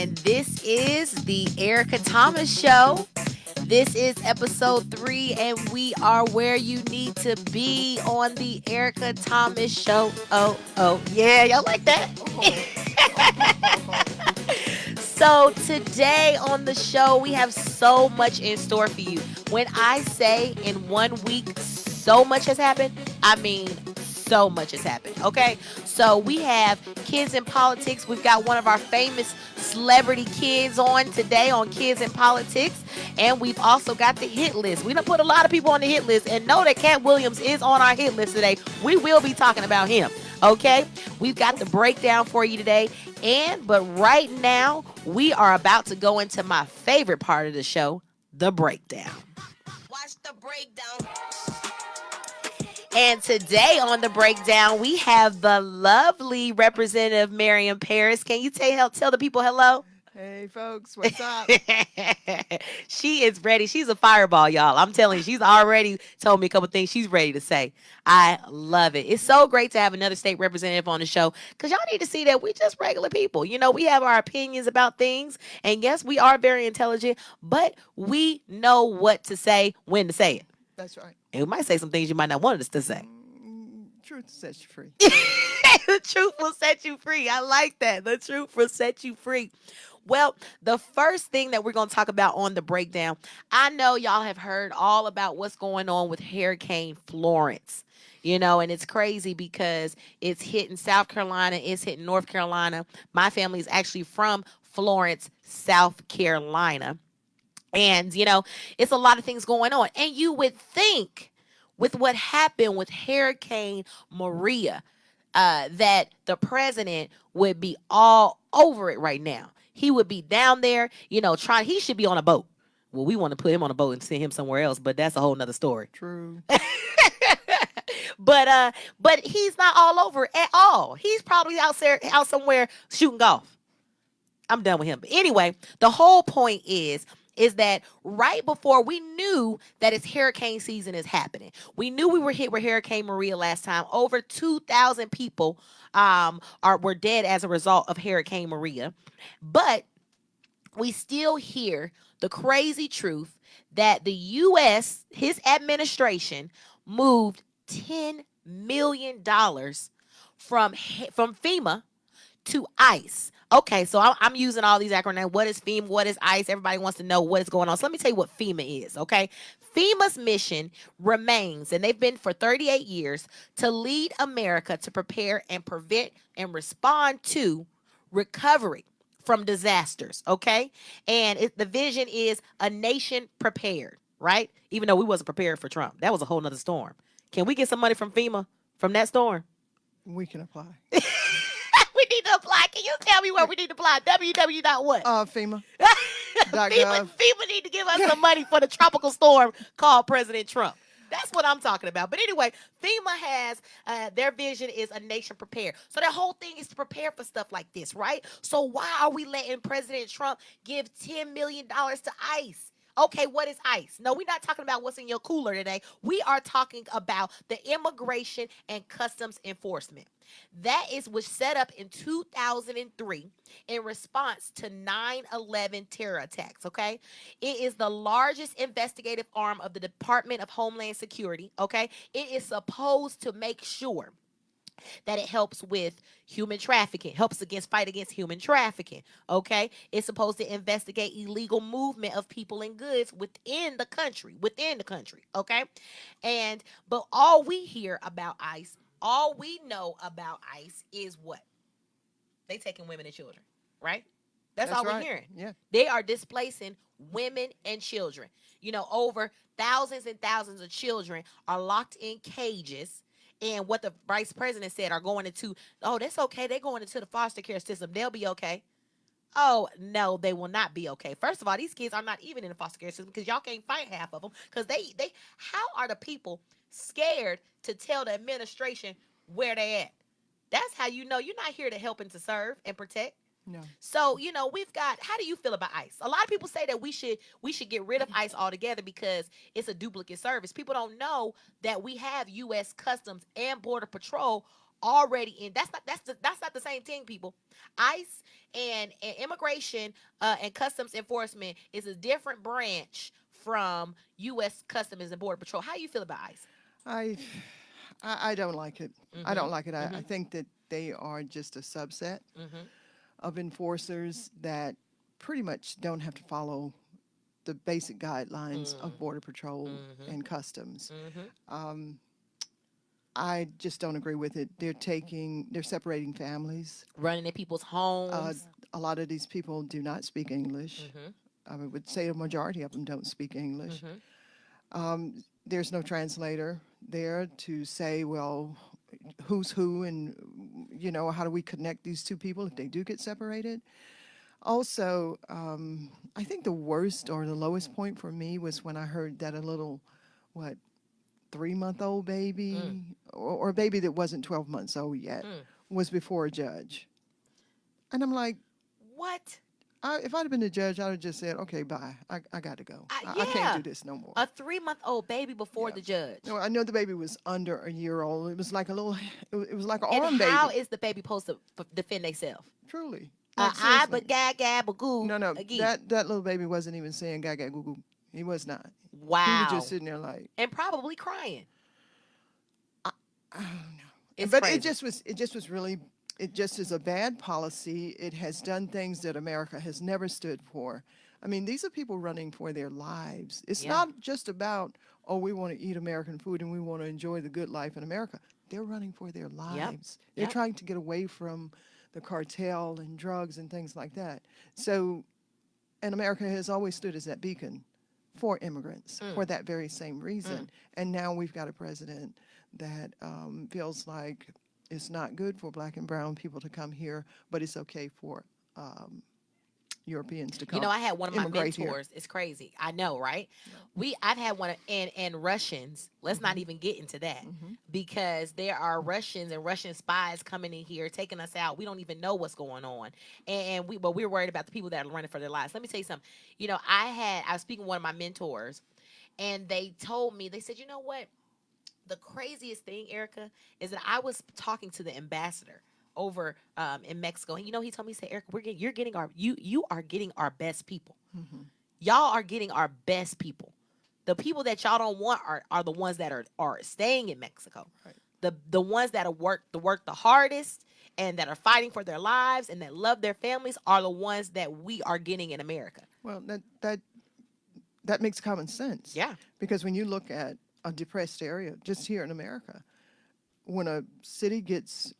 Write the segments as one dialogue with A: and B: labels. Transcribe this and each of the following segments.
A: and this is the Erica Thomas Show. This is episode 3, and we are where you need to be on the Erica Thomas Show. Oh, yeah, y'all like that? So today on the show, we have so much in store for you. When I say in 1 week, so much has happened, I mean so much has happened, okay? So we have Kids in Politics. We've got one of our famous celebrity kids on today on Kids in Politics. And we've also got the hit list. We done put a lot of people on the hit list and know that Cat Williams is on our hit list today. We will be talking about him, okay? We've got the breakdown for you today. But right now, we are about to go into my favorite part of the show, the breakdown. Watch the breakdown. And today on the breakdown, we have the lovely Representative Mariam Paris. Can you tell the people hello?
B: Hey, folks, what's up?
A: She is ready. She's a fireball, y'all. I'm telling you, she's already told me a couple things she's ready to say. I love it. It's so great to have another state representative on the show because y'all need to see that we're just regular people. You know, we have our opinions about things. And yes, we are very intelligent, but we know what to say, when to say it.
B: That's right.
A: And we might say some things you might not want us to say.
B: Truth sets you free.
A: The truth will set you free. I like that. The truth will set you free. Well, the first thing that we're going to talk about on the breakdown, I know y'all have heard all about what's going on with Hurricane Florence. You know, and it's crazy because it's hitting South Carolina, it's hitting North Carolina. My family is actually from Florence, South Carolina. And, you know, it's a lot of things going on. And you would think with what happened with Hurricane Maria, that the president would be all over it right now. He would be down there, you know, he should be on a boat. Well, we want to put him on a boat and send him somewhere else, but that's a whole nother story.
B: True.
A: But he's not all over at all. He's probably out somewhere shooting golf. I'm done with him. But anyway, the whole point is that right before we knew that it's hurricane season is happening. We knew we were hit with Hurricane Maria last time. Over 2,000 people were dead as a result of Hurricane Maria. But we still hear the crazy truth that the U.S., his administration, moved $10 million from FEMA to ICE. Okay, so I'm using all these acronyms. What is FEMA? What is ICE? Everybody wants to know what is going on. So let me tell you what FEMA is, okay? FEMA's mission remains, and they've been for 38 years, to lead America to prepare and prevent and respond to recovery from disasters, okay? And the vision is a nation prepared, right? Even though we wasn't prepared for Trump. That was a whole nother storm. Can we get some money from FEMA from that storm?
B: We can apply.
A: We need to apply. Can you tell me where we need to apply? www.what?
B: FEMA.
A: FEMA need to give us some money for the tropical storm called President Trump. That's what I'm talking about. But anyway, FEMA has, their vision is a nation prepared. So their whole thing is to prepare for stuff like this, right? So why are we letting President Trump give $10 million to ICE? Okay, what is ICE? No, we're not talking about what's in your cooler today. We are talking about the Immigration and Customs Enforcement. That was set up in 2003 in response to 9/11 terror attacks, okay? It is the largest investigative arm of the Department of Homeland Security, okay? It is supposed to make sure that it helps with human trafficking, fight against human trafficking, okay? It's supposed to investigate illegal movement of people and goods within the country, okay? But all we hear about ICE, all we know about ICE is what? They taking women and children, right? That's all we're hearing.
B: Yeah.
A: They are displacing women and children. You know, over thousands and thousands of children are locked in cages. And what the vice president said are going into, that's okay. They're going into the foster care system. They'll be okay. Oh, no, they will not be okay. First of all, these kids are not even in the foster care system because y'all can't find half of them. Because how are the people scared to tell the administration where they at? That's how you know you're not here to help and to serve and protect.
B: No.
A: So, you know, how do you feel about ICE? A lot of people say that we should get rid of ICE altogether because it's a duplicate service. People don't know that we have U.S. Customs and Border Patrol already in. That's not the same thing, people. ICE and immigration and customs enforcement is a different branch from U.S. Customs and Border Patrol. How you feel about ICE?
B: I, I don't like it. I
A: Mm-hmm.
B: don't like it. I
A: Mm-hmm.
B: think that they are just a subset
A: Mm-hmm.
B: of enforcers that pretty much don't have to follow the basic guidelines of Border Patrol
A: Mm-hmm.
B: and Customs.
A: Mm-hmm.
B: Um, I just don't agree with it. They're separating families.
A: Running in people's
B: Uh,
A: homes.
B: a lot of these people do not speak English.
A: Mm-hmm.
B: I would say a majority of them don't speak English.
A: Mm-hmm.
B: There's no translator there to say, well, who's who, and how do we connect these two people if they do get separated. Also, I think the worst or the lowest point for me was when I heard that a little, what, 3-month-old
A: Mm.
B: baby or a baby that wasn't 12 months old yet
A: Mm.
B: was before a judge. And I'm like,
A: What?
B: if I'd have been the judge, I'd have just said, okay, bye. I got to go. I can't
A: Yeah.
B: do this no more.
A: A 3-month-old baby before
B: Yeah.
A: the judge.
B: No, I know the baby was under a year old. It was like a little, it was like an
A: And
B: arm
A: how
B: baby.
A: is the baby supposed to defend themselves?
B: Truly. Like,
A: I
B: seriously.
A: but gag bagoo
B: No,
A: again.
B: that little baby wasn't even saying gaga goo goo. He was not. He was just
A: Wow.
B: sitting there like,
A: And probably crying.
B: I don't know.
A: It's
B: But
A: crazy.
B: it just was really, it just is a bad policy. It has done things that America has never stood for. I mean, these are people running for their lives. It's
A: Yeah.
B: not just about, oh, we want to eat American food and we want to enjoy the good life in America. They're running for their lives. They're
A: Yep.
B: trying to get away from the cartel and drugs and things like that. So, and America has always stood as that beacon for immigrants for that very same reason. And now we've got a president that feels like it's not good for black and brown people to come here, but it's okay for Europeans to come
A: I had one of my
B: immigrate here.
A: mentors. It's crazy. I know, right? I've had one and Russians. Let's not even get into that because there are Russians and Russian spies coming in here taking us out. We don't even know what's going on, and we're worried about the people that are running for their lives. Let me tell you something. I was speaking to one of my mentors, and they told me, they said, you know what? The craziest thing, Erica, is that I was talking to the ambassador over in Mexico, and he told me, he said, Erica, you're getting you are getting our best people. Y'all are getting our best people. The people that y'all don't want are the ones that are staying in Mexico.
B: Right.
A: The ones that are work the hardest and that are fighting for their lives and that love their families are the ones that we are getting in America.
B: Well, that makes common sense.
A: Yeah.
B: Because when you look at a depressed area, just here in America, when a city gets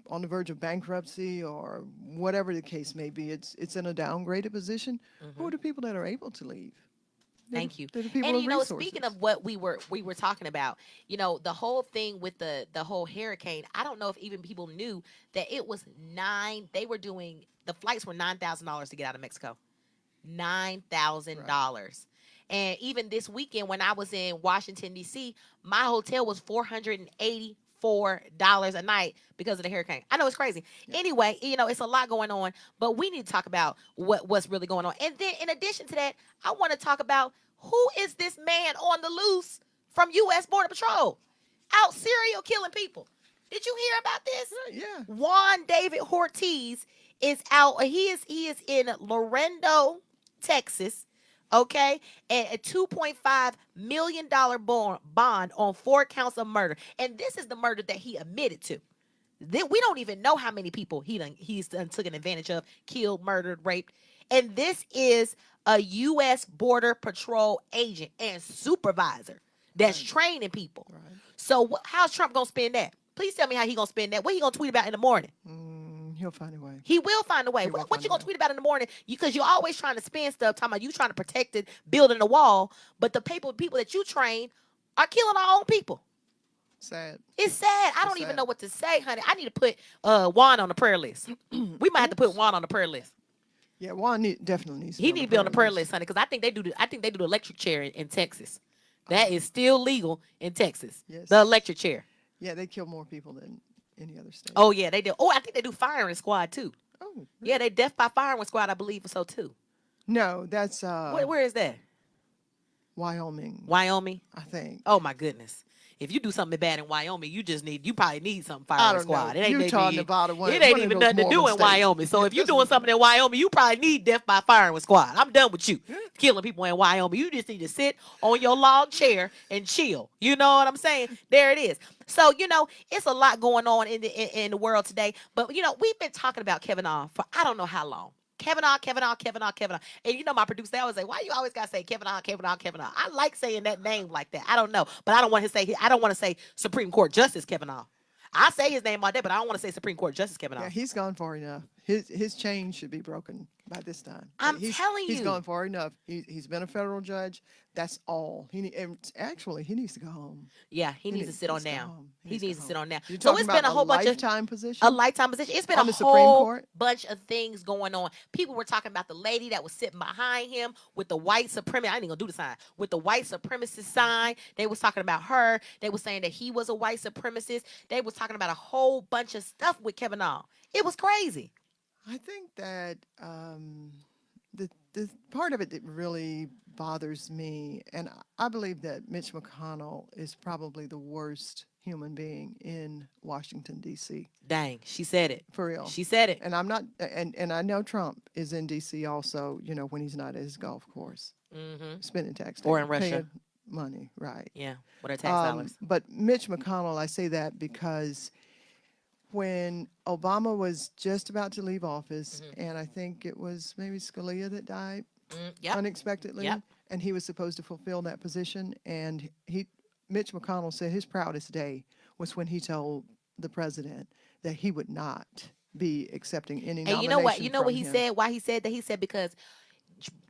B: on the verge of bankruptcy or whatever the case may be, it's in a downgraded position. Who are the people that are able to leave?
A: Thank you.
B: They're the people
A: And
B: of resources.
A: speaking of what we were talking about, the whole thing with the whole hurricane, I don't know if even people knew that it was the flights were $9,000 to get out of Mexico. $9,000. And even this weekend when I was in Washington D.C., my hotel was $484 a night because of the hurricane. I know it's crazy. Anyway, it's a lot going on, but we need to talk about what's really going on. And then in addition to that, I want to talk about who is this man on the loose from U.S. Border Patrol out serial killing people. Did you hear about this?
B: Yeah.
A: Juan David Ortiz is out. He is in Laredo, Texas. Okay, and a $2.5 million bond on 4 counts of murder, and this is the murder that he admitted to. We don't even know how many people he's done taken advantage of, killed, murdered, raped, and this is a U.S. Border Patrol agent and supervisor that's training people.
B: Right.
A: So how's Trump gonna spend that? Please tell me how he gonna spend that. What he gonna tweet about in the morning?
B: He'll find a way.
A: He will find a way.
B: He will
A: What
B: find
A: you
B: a
A: gonna
B: way.
A: tweet about in the morning? Because you're always trying to spin stuff, talking about you trying to protect it, building the wall, but the people that you train are killing our own people.
B: Sad.
A: It's sad. I don't
B: It's
A: even
B: sad.
A: know what to say, honey. I need to put Juan on the prayer list. We might have to put Juan on the prayer list.
B: Yeah, Juan definitely needs to
A: He need to be on the prayer list, honey, because I think they do the electric chair in Texas. That is still legal in Texas.
B: Yes.
A: The electric chair.
B: Yeah, they kill more people than any other state.
A: Oh yeah, they do. Oh, I think they do firing squad too.
B: Oh, really?
A: Yeah, they death by firing squad, I believe, so too.
B: No, that's
A: Where is that?
B: Wyoming,
A: Wyoming.
B: I think.
A: Oh my goodness. If you do something bad in Wyoming, you probably need some
B: I
A: firing
B: don't know.
A: squad. It ain't
B: Utah,
A: even,
B: Nevada,
A: it ain't
B: one of
A: even
B: those
A: nothing to
B: Mormon
A: do in
B: states.
A: Wyoming. So
B: Yeah,
A: if you're
B: doesn't
A: doing
B: even-
A: something in Wyoming, you probably need death by firing squad. I'm done with you killing people in Wyoming. You just need to sit on your log chair and chill. You know what I'm saying? There it is. So it's a lot going on in the world today. But we've been talking about Kevin on for I don't know how long. Kevin on, Kevin on, Kevin on, Kevin on. And my producer, they always say, why you always gotta say Kevin on, Kevin on, Kevin on? I like saying that name like that. I don't know. But I don't want to say Supreme Court Justice Kevin on. I say his name all day, but I don't want to say Supreme Court Justice Kevin
B: Yeah,
A: on.
B: he's gone far enough. His chain should be broken by this time.
A: I'm telling
B: He's
A: you.
B: gone far enough. He's been a federal judge. That's all. And actually, he needs to go home.
A: Yeah, he needs to sit on
B: needs to go
A: down.
B: home.
A: He
B: needs to
A: needs
B: go
A: to sit
B: home.
A: on down.
B: You're
A: So
B: talking
A: it's been
B: about
A: a whole bunch of
B: lifetime
A: a
B: position
A: lifetime position. It's been
B: on
A: a
B: the Supreme
A: whole
B: Court.
A: bunch of things going on. People were talking about the lady that was sitting behind him with the white supremacist. I ain't gonna do the sign with the white supremacist sign. They was talking about her. They were saying that he was a white supremacist. They was talking about a whole bunch of stuff with Kevin On. It was crazy.
B: I think that the part of it that really bothers me, and I believe that Mitch McConnell is probably the worst human being in Washington D.C.
A: Dang, she said it.
B: For real.
A: She said it.
B: And I'm not, and I know Trump is in D.C. also. When he's not at his golf course, spending tax
A: Or in
B: paying
A: Russia.
B: money, right?
A: Yeah, with her tax dollars.
B: But Mitch McConnell, I say that because when Obama was just about to leave office, and I think it was maybe Scalia that died
A: Yep.
B: unexpectedly,
A: Yep.
B: and he was supposed to fulfill that position, and Mitch McConnell said his proudest day was when he told the president that he would not be accepting any
A: And
B: nomination
A: you know what? You know
B: from
A: what he
B: him.
A: said? Why he said that? He said because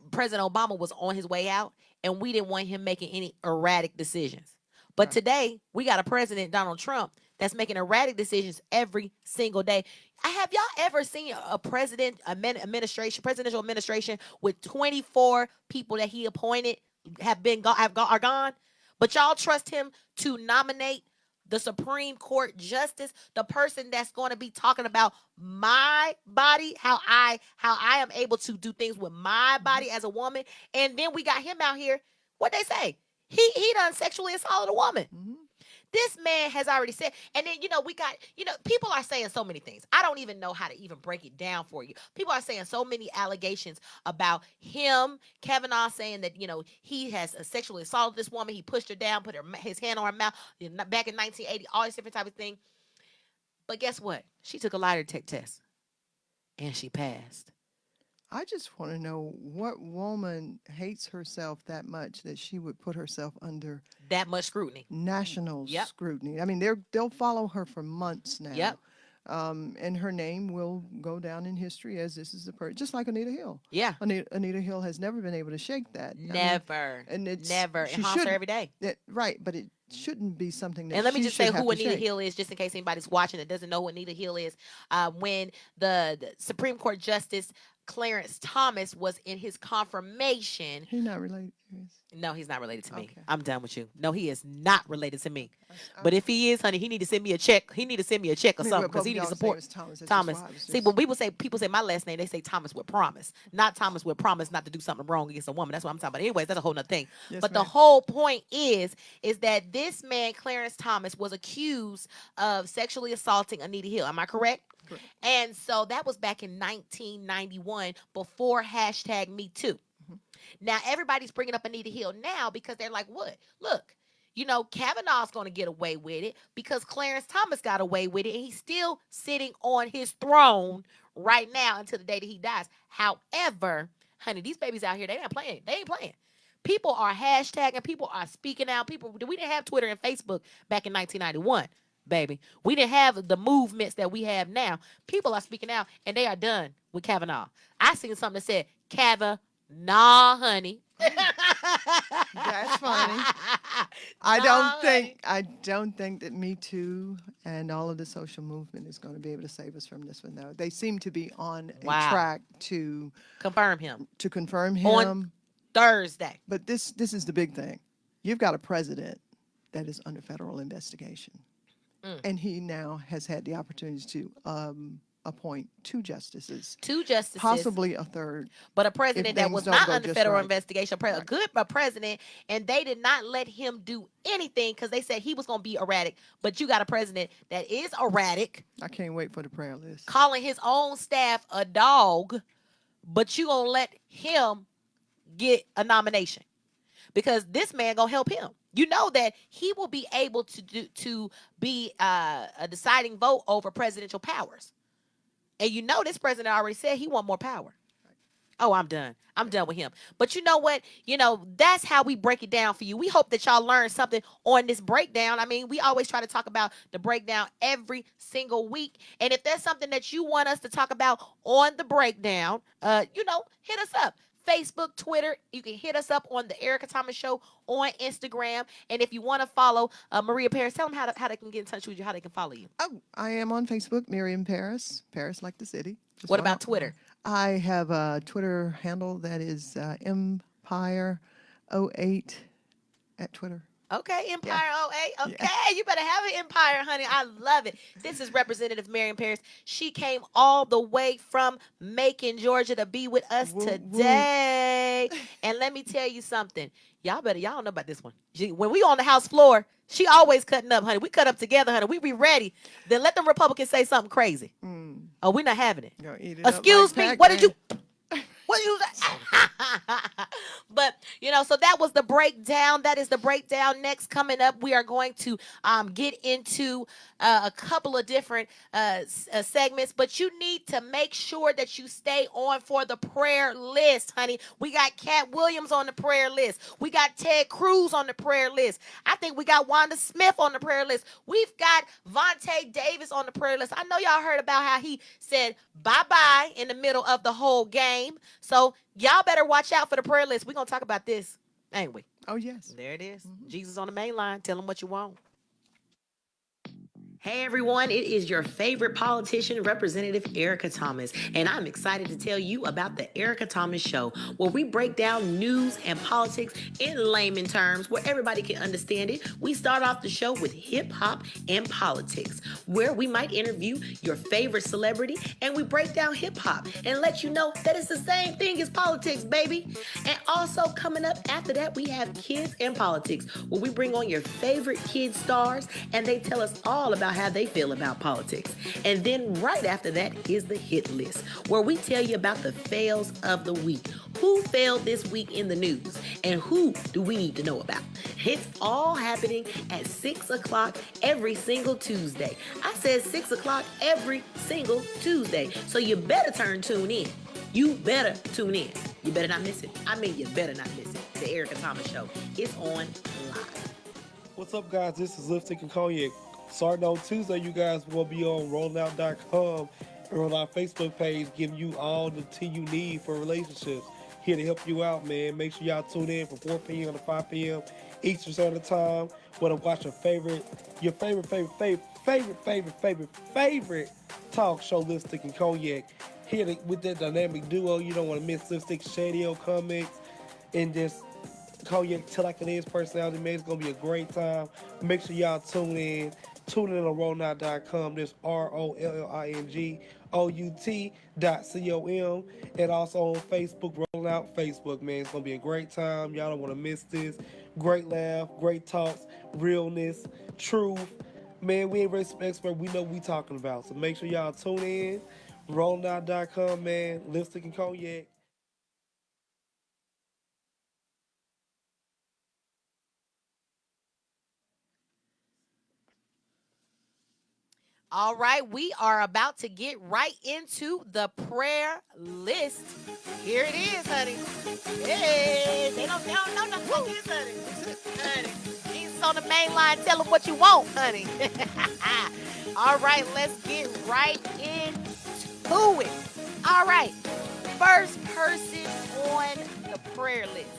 A: President Obama was on his way out, and we didn't want him making any erratic decisions. But
B: Right.
A: today, we got a president, Donald Trump, that's making erratic decisions every single day. Have y'all ever seen a presidential administration with 24 people that he appointed are gone? But y'all trust him to nominate the Supreme Court justice, the person that's going to be talking about my body, how I am able to do things with my body as a woman. And then we got him out here. What they say? He done sexually assaulted a woman.
B: Mhm.
A: This man has already said, and then we got, people are saying so many things. I don't even know how to even break it down for you. People are saying so many allegations about him. Kavanaugh saying that he has sexually assaulted this woman. He pushed her down, put his hand on her mouth back in 1980. All these different type of thing. But guess what? She took a lie detector test, and she passed.
B: I just want to know what woman hates herself that much that she would put herself under
A: That much scrutiny.
B: national
A: Yep.
B: scrutiny. I mean, they'll follow her for months now.
A: Yep.
B: And her name will go down in history as this is a person, just like Anita Hill.
A: Yeah.
B: Anita Hill has never been able to shake that. I mean,
A: Never.
B: and it's
A: Never. It
B: she
A: haunts her
B: shouldn't-
A: every day.
B: right, but it shouldn't be something that.
A: And let me
B: she
A: just say
B: should have
A: who
B: to
A: Anita
B: shake.
A: Hill is, just in case anybody's watching that doesn't know who Anita Hill is. When the Supreme Court Justice Clarence Thomas was in his confirmation.
B: He's not related.
A: No, he's not related to me.
B: Okay.
A: I'm done with you. No, he is not related to me.
B: I-
A: But if he is, honey, he need to send me a check. He need to send me a check or
B: I mean,
A: something
B: but
A: because he
B: both
A: needs
B: y'all's
A: support.
B: name is Thomas. That's just
A: Thomas.
B: why I was
A: See,
B: just-
A: when people say my last name, they say Thomas with promise, not Thomas with promise not to do something wrong against a woman. That's what I'm talking about. Anyways, that's a whole nother thing.
B: Yes,
A: But the
B: ma'am.
A: whole point is that this man, Clarence Thomas, was accused of sexually assaulting Anita Hill. Am I correct?
B: Correct.
A: And so that was back in 1991 before hashtag Me Too. Now everybody's bringing up Anita Hill now because they're like, what? Look, Kavanaugh's going to get away with it because Clarence Thomas got away with it, and he's still sitting on his throne right now until the day that he dies. However, honey, these babies out here, they ain't playing. They ain't playing. People are hashtagging. People are speaking out. We didn't have Twitter and Facebook back in 1991, baby. We didn't have the movements that we have now. People are speaking out, and they are done with Kavanaugh. I seen something that said, Kavanaugh, honey.
B: That's funny. I don't think that Me Too and all of the social movement is going to be able to save us from this one, though. They seem to be on
A: Wow.
B: a track to
A: Confirm him
B: confirm him.
A: on Thursday.
B: But this is the big thing. You've got a president that is under federal investigation, and he now has had the opportunity to appoint 2 justices,
A: 2 justices,
B: possibly a third
A: but a
B: if
A: president that
B: things
A: was
B: don't
A: not
B: go
A: under
B: just
A: federal
B: right.
A: investigation, a
B: Right.
A: good president, and they did not let him do anything because they said he was going to be erratic. But you got a president that is erratic,
B: I can't wait for the prayer list.
A: calling his own staff a dog, but you gonna let him get a nomination because this man gonna help him. You know that he will be able to be a deciding vote over presidential powers, and you know this president already said he want more power. Oh, I'm done. I'm done with him. But you know what? That's how we break it down for you. We hope that y'all learn something on this breakdown. I mean, we always try to talk about the breakdown every single week. And if there's something that you want us to talk about on the breakdown, hit us up. Facebook, Twitter. You can hit us up on the Erica Thomas Show on Instagram. And if you want to follow Maria Paris, tell them how they can get in touch with you, how they can follow you.
B: Oh, I am on Facebook, Mariam Paris, Paris like the city. Just
A: What
B: one
A: about
B: word.
A: Twitter?
B: I have a Twitter handle that is Empire08 at Twitter.
A: Okay, Empire
B: Yeah.
A: 08. Okay, you better have an empire, honey. I love it. This is Representative Mariam Paris. She came all the way from Macon, Georgia to be with us
B: Woo,
A: today. And let me tell you something. Y'all don't know about this one. When we on the House floor, she always cutting up, honey. We cut up together, honey. We be ready. Then let them Republicans say something crazy. Oh, we're not having it.
B: Eat it
A: Excuse
B: up
A: me,
B: like
A: what did you...
B: Pac-Man.
A: What you But so that was the breakdown. That is the breakdown. Next, coming up, we are going to get into a couple of different segments. But you need to make sure that you stay on for the prayer list, honey. We got Cat Williams on the prayer list. We got Ted Cruz on the prayer list. I think we got Wanda Smith on the prayer list. We've got Vontae Davis on the prayer list. I know y'all heard about how he said bye-bye in the middle of the whole game. So y'all better watch out for the prayer list. We're going to talk about this, ain't we?
B: Oh, yes.
A: There it is. Jesus on the main line. Tell him what you want. Hey everyone, it is your favorite politician, Representative Erica Thomas, and I'm excited to tell you about the Erica Thomas Show, where we break down news and politics in layman terms where everybody can understand it. We start off the show with hip hop and politics, where we might interview your favorite celebrity and we break down hip hop and let you know that it's the same thing as politics, baby. And also coming up after that, we have kids and politics, where we bring on your favorite kid stars and they tell us all about how they feel about politics. And then right after that is the hit list, where we tell you about the fails of the week. Who failed this week in the news and who do we need to know about? It's all happening at 6 o'clock every single Tuesday. I said 6 o'clock every single Tuesday. So you better tune in. You better tune in. You better not miss it. I mean, you better not miss it. The Erica Thomas Show is on live.
C: What's up, guys? This is Lipstick and Cognac. Starting on Tuesday, you guys will be on rollingout.com and on our Facebook page, giving you all the tea you need for relationships. Here to help you out, man. Make sure y'all tune in from 4 p.m. to 5 p.m. Eastern Standard Time. Want to watch your favorite talk show, Lipstick and Cognac. Here with that dynamic duo, you don't want to miss Lipstick Shadio Comics and just Cognac Till Like It Is personality, man. It's going to be a great time. Make sure y'all tune in. Tune in on rollingout.com. There's ROLLINGOUT.com. And also on Facebook, Rolling Out Facebook, man. It's going to be a great time. Y'all don't want to miss this. Great laugh, great talks, realness, truth. Man, we ain't really expert. We know what we talking about. So make sure y'all tune in. Rollingout.com, man. Lipstick and Cognac.
A: All right, we are about to get right into the prayer list. Here it is, honey. Hey, they don't know nothing about this, honey. Honey, Jesus on the main line, tell them what you want, honey. All right, let's get right into it. All right, first person on the prayer list.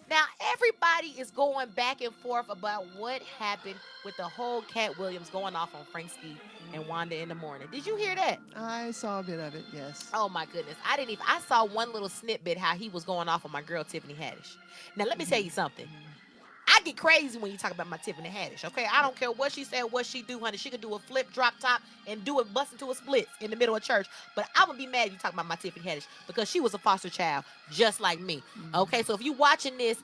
A: Now, everybody is going back and forth about what happened with the whole Cat Williams going off on Frank Steed and Wanda in the morning. Did you hear that?
B: I saw a bit of it, yes.
A: Oh my goodness. I saw one little snippet how he was going off on my girl Tiffany Haddish. Now let me tell you something. I get crazy when you talk about my Tiffany Haddish, okay? I don't care what she said, what she do, honey. She could do a flip, drop top, and do it, bust into a split in the middle of church. But I would be mad if you talk about my Tiffany Haddish because she was a foster child just like me, okay? So if you watching this,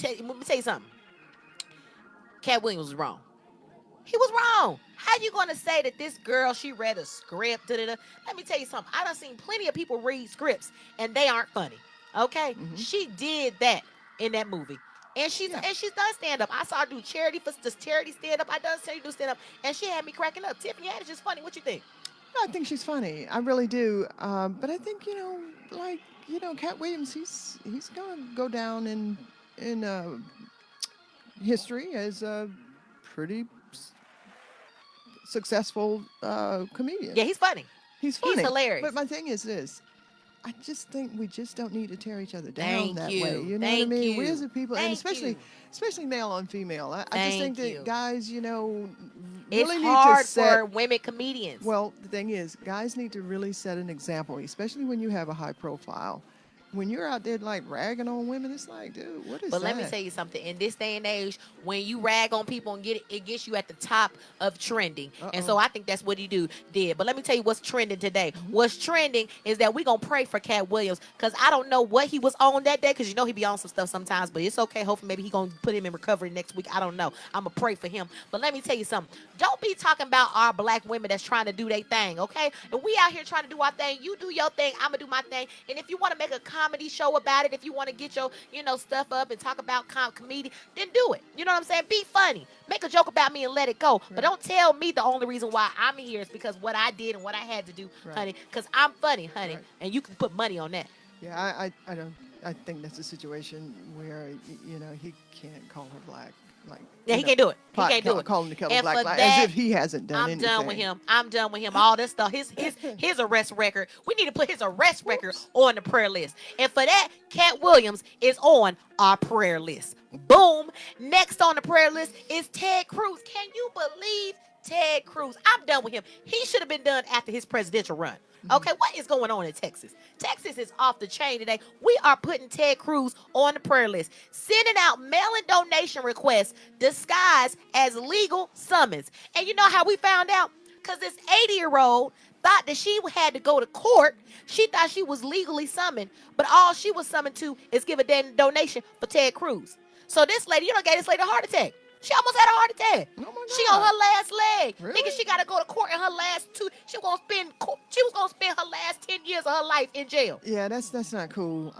A: let me tell you something. Cat Williams was wrong. He was wrong. How you gonna say that this girl, she read a script? Da-da-da? Let me tell you something. I done seen plenty of people read scripts and they aren't funny. Okay? She did that in that movie. And she's done stand up. I saw her do charity for this charity stand up. I done see her do stand up, and she had me cracking up. Tiffany Haddish is funny. What you think?
B: I think she's funny. I really do. But I think Cat Williams. He's gonna go down in history as a pretty successful comedian.
A: Yeah, he's funny.
B: He's funny.
A: He's hilarious.
B: But my thing is this. I just think we just don't need to tear each other down
A: Thank
B: that
A: you.
B: way. You know
A: Thank
B: what I mean?
A: you.
B: We as a people, and
A: Thank you.
B: especially male on female. I just
A: Thank
B: think that
A: you.
B: guys, really
A: It's
B: need
A: hard
B: to set.
A: for women comedians.
B: Well, the thing is, guys need to really set an example, especially when you have a high profile. When you're out there like ragging on women, it's like, dude, what is
A: But
B: that?
A: let me tell you something. In this day and age, when you rag on people and it gets you at the top of trending. And so I think that's what he did. But let me tell you what's trending today. What's trending is that we're going to pray for Cat Williams because I don't know what he was on that day because he be on some stuff sometimes, but it's okay. Hopefully maybe he going to put him in recovery next week. I don't know. I'm going to pray for him. But let me tell you something. Don't be talking about our black women that's trying to do their thing, okay? If we out here trying to do our thing, you do your thing, I'm going to do my thing. And if you want to make a comedy show about it, if you want to get your, stuff up and talk about comedy, then do it. You know what I'm saying? Be funny. Make a joke about me and let it go. Right. But don't tell me the only reason why I'm here is because what I did and what I had to do, honey. Because I'm funny, honey. Right. And you can put money on that.
B: Yeah, I don't. I think that's a situation where he can't call her black.
A: He can't do it. He can't do it.
B: Calling the kettle black,
A: that,
B: as if he hasn't done anything.
A: I'm done with him. All this stuff. His arrest record. We need to put his arrest record on the prayer list. And for that, Cat Williams is on our prayer list. Boom. Next on the prayer list is Ted Cruz. Can you believe Ted Cruz? I'm done with him. He should have been done after his presidential run. Okay, what is going on in Texas? Texas is off the chain today. We are putting Ted Cruz on the prayer list, sending out mail-in donation requests disguised as legal summons. And you know how we found out? Because this 80-year-old thought that she had to go to court. She thought she was legally summoned, but all she was summoned to is give a donation for Ted Cruz. So this lady, gave this lady a heart attack. She almost had a heart attack. Oh my God. She on her last leg.
B: Really?
A: Nigga, she got to go to court in her last she was going to spend her last 10 years of her life in jail.
B: Yeah, that's not cool.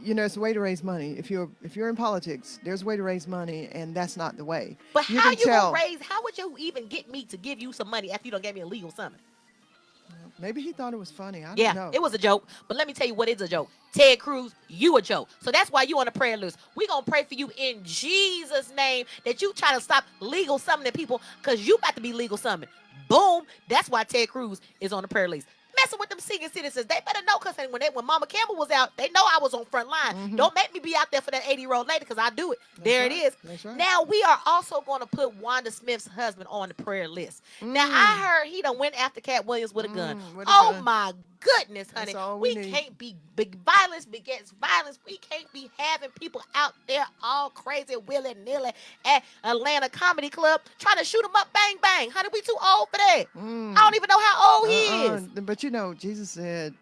B: It's a way to raise money. If you're in politics, there's a way to raise money, and that's not the way.
A: But how would you even get me to give you some money after you don't give me a legal summon?
B: Maybe he thought it was funny. I don't know.
A: It was a joke. But let me tell you what is a joke. Ted Cruz, you a joke. So that's why you on the prayer list. We going to pray for you in Jesus' name that you try to stop legal summoning people because you about to be legal summoned. Boom. That's why Ted Cruz is on the prayer list. Messing with them senior citizens. They better know because when Mama Campbell was out, they know I was on front line. Mm-hmm. Don't make me be out there for that 80-year-old lady because I do it. It is.
B: That's right.
A: Now, we are also going to put Wanda Smith's husband on the prayer list. Now, I heard he done went after Cat Williams with a gun. My goodness, honey. We can't be big violence begets violence. We can't be having people out there all crazy, willy-nilly at Atlanta Comedy Club trying to shoot them up, bang, bang. Honey, we too old for that. I don't even know how old he is.
B: But Jesus said,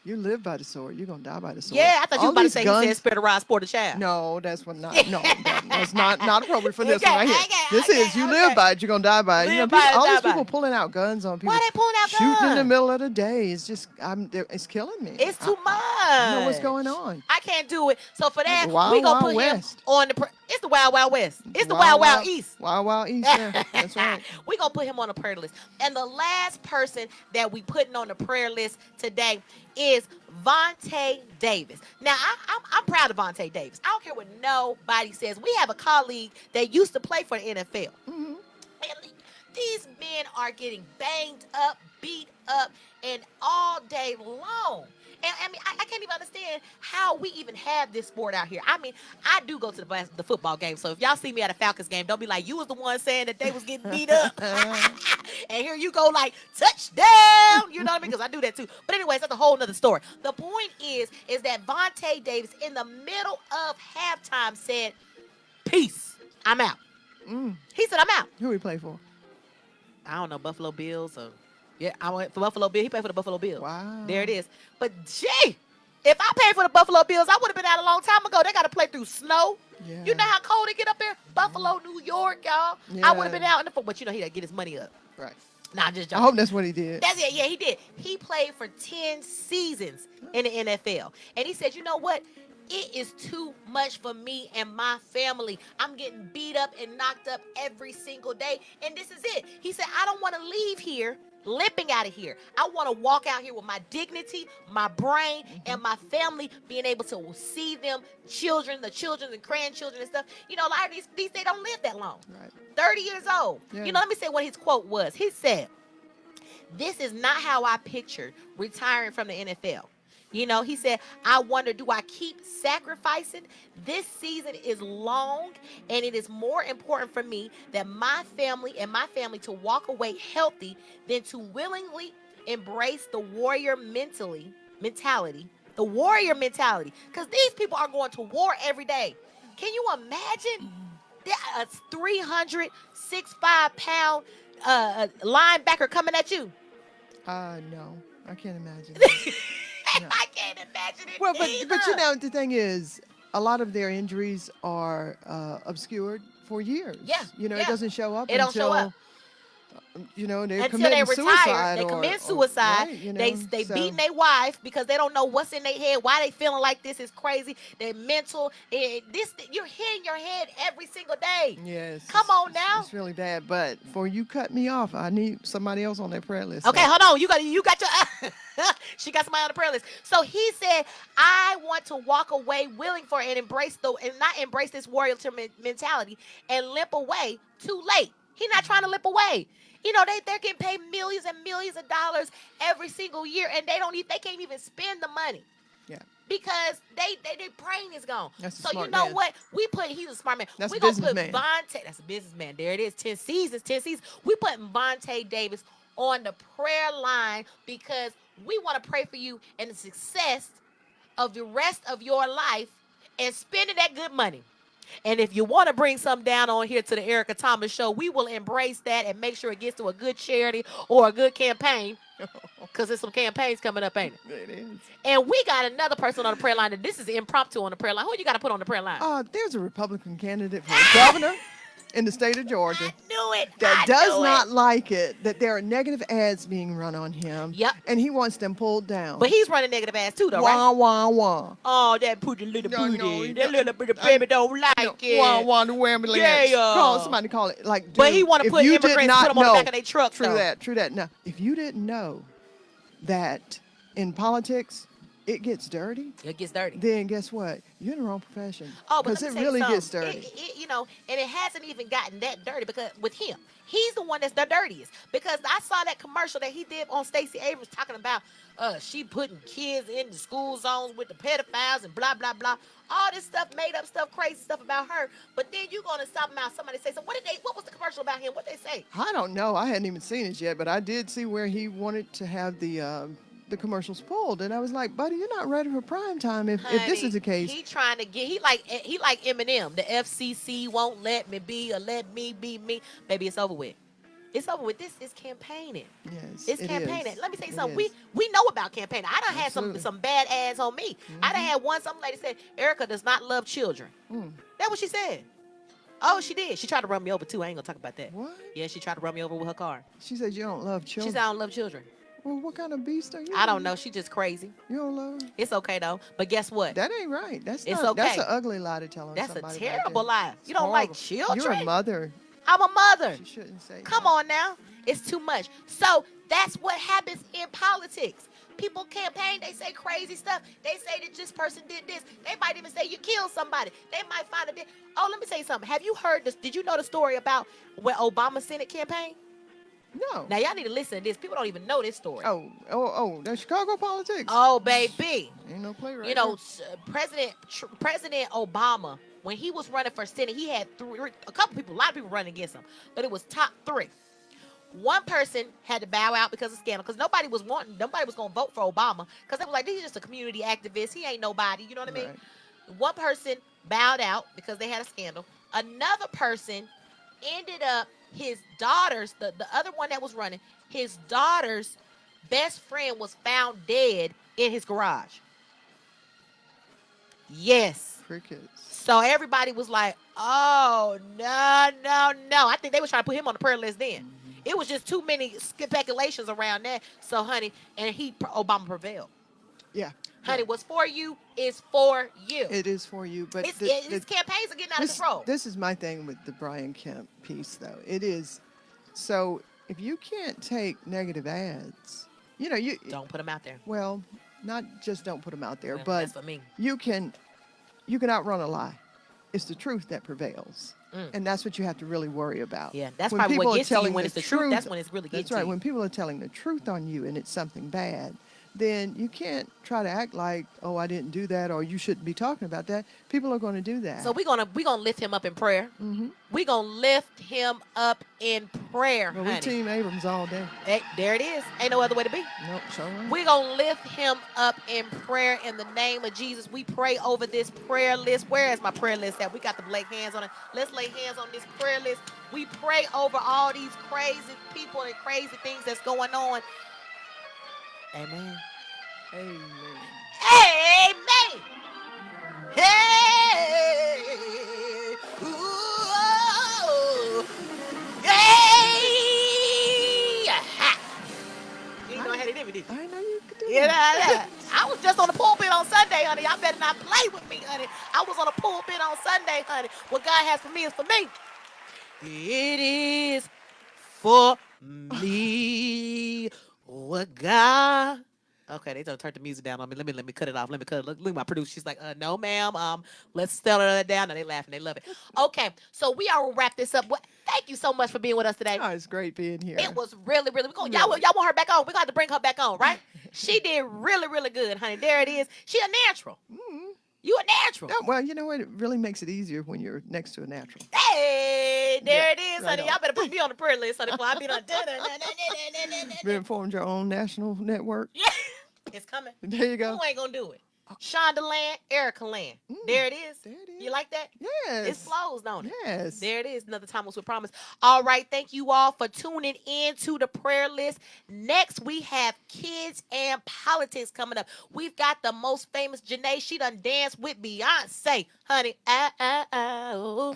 B: you live by the sword, you're going to die by the sword.
A: Yeah, I thought you were about to say he said, spare the rod, sport the child.
B: No, that's what not. No, that's not appropriate for this one right here. You live by it, you're going to die by it. All these people pulling out guns on people.
A: Why they pulling out
B: shooting
A: guns?
B: Shooting in the middle of the day. It's just, it's killing me.
A: It's too much.
B: I don't know what's going on.
A: I can't do it. So for that,
B: Wild,
A: we going to put
B: West.
A: him on the, it's the Wild Wild West. It's the Wild Wild East.
B: Wild Wild East, yeah. That's right.
A: We're going to put him on the prayer list. And the last person that we putting on the prayer list today is Vontae Davis. Now, I'm proud of Vontae Davis. I don't care what nobody says. We have a colleague that used to play for the NFL. Mm-hmm. And these men are getting banged up, beat up, and all day long. And I mean, I can't even understand how we even have this sport out here. I mean, I do go to the football game. So if y'all see me at a Falcons game, don't be like, you was the one saying that they was getting beat up. And here you go like, touchdown. You know what I mean? Because I do that too. But anyways, that's a whole nother story. The point is that Vontae Davis in the middle of halftime said, Peace. I'm out.
B: Mm.
A: He said, I'm out.
B: Who he play for?
A: I don't know, Buffalo Bills or yeah, I went for Buffalo Bills. He played for the Buffalo Bills.
B: Wow.
A: There it is. But gee, if I paid for the Buffalo Bills, I would have been out a long time ago. They got to play through snow.
B: Yeah.
A: You know how cold it get up there? Buffalo, New York, y'all.
B: Yeah.
A: I would have been out in the but you know he got to get his money up.
B: Right.
A: Nah, I'm just
B: I
A: joking.
B: hope that's what he did.
A: That's it. Yeah, he did. He played for 10 seasons in the NFL. And he said, you know what? It is too much for me and my family. I'm getting beat up and knocked up every single day. And this is it. He said, I don't want to leave here limping out of here. I want to walk out here with my dignity, my brain, and my family being able to see them, the children and grandchildren and stuff. You know, a lot of these they don't live that long.
B: Right.
A: 30 years old.
B: Yeah.
A: You know, let me say what his quote was. He said, this is not how I pictured retiring from the NFL. You know, he said, I wonder, do I keep sacrificing? This season is long, and it is more important for me that my family to walk away healthy than to willingly embrace the warrior mentality. The warrior mentality. Because these people are going to war every day. Can you imagine a 306.5-pound linebacker coming at you?
B: No, I can't imagine. No.
A: I can't imagine it.
B: Well, but
A: either.
B: you know, the thing is, a lot of their injuries are obscured for years.
A: Yeah,
B: You know,
A: yeah.
B: it doesn't show up
A: It don't
B: until,
A: show up.
B: You know, they're
A: Until they
B: committing
A: retire,
B: suicide.
A: they
B: or-
A: commit
B: or-
A: suicide.
B: right, you know,
A: They
B: so-
A: beating their wife because they don't know what's in their head. Why they feeling like this is crazy. They're mental. You're hitting your head every single day.
B: Yes.
A: Come on
B: it's-
A: now.
B: It's really bad. But for you cut me off, I need somebody else on that prayer list.
A: Okay,
B: so-
A: hold on. You got your. She got somebody on the prayer list. So he said, "I want to walk away willing for it and not embrace this warrior mentality and limp away too late." He's not trying to limp away. You know, they're getting paid millions and millions of dollars every single year, and they can't even spend the money.
B: Yeah.
A: Because their brain is gone.
B: That's a
A: so you
B: smart
A: know
B: man.
A: what? He's a smart man.
B: That's a
A: We're gonna put
B: businessman.
A: Vontae. That's a businessman. There it is. 10 seasons. We putting Vontae Davis on the prayer line because we want to pray for you and the success of the rest of your life and spending that good money. And if you want to bring something down on here to the Erica Thomas Show, we will embrace that and make sure it gets to a good charity or a good campaign. Because there's some campaigns coming up, ain't it?
B: It is.
A: And we got another person on the prayer line. And this is impromptu on the prayer line. Who you got to put on the prayer line?
B: There's a Republican candidate for governor in the state of Georgia
A: I knew it.
B: that
A: I
B: does
A: knew
B: not
A: it.
B: like it that there are negative ads being run on him.
A: Yep.
B: And he wants them pulled down.
A: But he's running negative ass too, though, right?
B: Wah, wah, wah.
A: Oh, that pretty little
B: No,
A: booty.
B: no, he
A: That
B: don't-
A: little bitty baby don't like
B: No,
A: it.
B: Wah, wah, the whammy
A: Yeah.
B: Call somebody call it. Like,
A: But
B: dude,
A: he want to
B: if
A: put
B: you did
A: immigrants,
B: not
A: put them on the
B: know-
A: back of their truck,
B: True
A: though.
B: that, true that. Now, if you didn't know that in politics, it gets dirty,
A: It gets dirty.
B: then guess what? You're in the wrong profession.
A: Oh, but
B: Because
A: let
B: it
A: me tell you
B: really
A: something.
B: gets dirty.
A: You know, and it hasn't even gotten that dirty because with him, he's the one that's the dirtiest. Because I saw that commercial that he did on Stacey Abrams talking about she putting kids in the school zones with the pedophiles and blah blah blah. All this stuff, made up stuff, crazy stuff about her. But then you're gonna stop him out. Somebody say, so what was the commercial about him? What they say?
B: I don't know. I hadn't even seen it yet, but I did see where he wanted to have the commercials pulled, and I was like, buddy, you're not ready for prime time if this
A: Honey,
B: is the case.
A: He trying to get he like Eminem. The FCC won't let me be or let me be me. Baby, it's over with. It's over with. This is campaigning.
B: Yes,
A: It's
B: it
A: campaigning.
B: is.
A: Let me tell you
B: It
A: something.
B: is.
A: We know about campaigning. I done had
B: Absolutely.
A: some bad ads on me. I done had some lady said, Erica does not love children. That's what she said. Oh, she did. She tried to run me over too. I ain't gonna talk about that.
B: What?
A: Yeah, she tried to run me over with her car.
B: She said you don't love
A: She
B: children.
A: said I don't love children.
B: Well, what kind of beast are you?
A: I don't know. She just crazy.
B: You don't love her?
A: It's okay though. But guess what?
B: That ain't right. That's
A: It's
B: not. That's
A: okay.
B: an ugly lie to tell her.
A: That's a
B: somebody
A: terrible
B: about
A: lie.
B: that.
A: You
B: It's
A: don't like
B: horrible.
A: children?
B: You're a mother.
A: I'm a mother.
B: You shouldn't say.
A: Come
B: that.
A: on now. It's too much. So that's what happens in politics. People campaign, they say crazy stuff. They say that this person did this. They might even say you killed somebody. They might find a Oh, let me tell you something. Have you heard this? Did you know the story about where Obama Senate campaign?
B: No.
A: Now y'all need to listen to this. People don't even know this story.
B: Oh, that's Chicago politics.
A: Oh, baby.
B: Ain't no play right
A: You know,
B: there.
A: President Obama, when he was running for Senate, he had a lot of people running against him, but it was top 3. One person had to bow out because of scandal, because nobody was going to vote for Obama, because they were like, he's just a community activist. He ain't nobody. You know what I mean?
B: Right.
A: One person bowed out because they had a scandal. Another person ended up, his daughter's, the other one that was running, his daughter's best friend was found dead in his garage. Yes.
B: Crickets.
A: So everybody was like, oh, no, no, no. I think they was trying to put him on the prayer list then. It was just too many speculations around that. So, honey, and Obama prevailed.
B: Yeah.
A: Honey, what's for you is for you.
B: It is for you, but
A: These campaigns are getting out of control.
B: This is my thing with the Brian Kemp piece, though. It is, so if you can't take negative ads, you
A: Don't put them out there.
B: well, not just don't put them out there,
A: Well,
B: but
A: that's for me.
B: you can outrun a lie. It's the truth that prevails. And that's what you have to really worry about.
A: Yeah, that's
B: When
A: probably
B: people
A: what
B: are
A: gets to you
B: telling
A: when
B: the
A: it's the truth. That's
B: truth-
A: when it's really getting
B: That's right.
A: to you.
B: When people are telling the truth on you and it's something bad, then you can't try to act like, oh, I didn't do that, or you shouldn't be talking about that. People are going to do that.
A: So we're gonna lift him up in prayer.
B: Mm-hmm.
A: We're gonna lift him up in prayer,
B: Well, we
A: honey.
B: Team Abrams all day.
A: Hey, there it is. Ain't no other way to be.
B: Nope, so right.
A: We're going to lift him up in prayer in the name of Jesus. We pray over this prayer list. Where is my prayer list at? We got to lay hands on it. Let's lay hands on this prayer list. We pray over all these crazy people and crazy things that's going on. Amen.
B: Amen.
A: Amen. Hey. Ooh. Hey. Ha. You didn't know I had it in me, did you?
B: I know you could do
A: Yeah,
B: that.
A: I was just on the pulpit on Sunday, honey. Y'all better not play with me, honey. I was on the pulpit on Sunday, honey. What God has for me is for me. It is for me. What God. Okay, they don't turn the music down on me. Let me cut it off. Let me cut it. Look at my producer. She's like, no, ma'am. Let's settle that down. And they laughing. They love it. Okay, so we all wrap this up. Thank you so much for being with us today.
B: Oh, it's great being here.
A: It was really, really. Y'all want her back on? We're going to have to bring her back on, right? She did really, really good, honey. There it is. She a natural.
B: Mm-hmm.
A: You a natural.
B: Yeah, well, you know what? It really makes it easier when you're next to a natural.
A: Hey, there it is,
B: right
A: honey.
B: on.
A: Y'all better put me on the prayer list, honey. Before I be on.
B: Been formed your own national network.
A: Yeah, it's coming.
B: There you go.
A: Who ain't gonna do it? Shonda Land, Erica Land. There it is.
B: There it is.
A: You like that?
B: Yes.
A: It flows, don't it?
B: Yes.
A: There it is. Another time with promise. All right. Thank you all for tuning in to the prayer list. Next, we have kids and politics coming up. We've got the most famous Janae. She done danced with Beyonce, honey. Oh.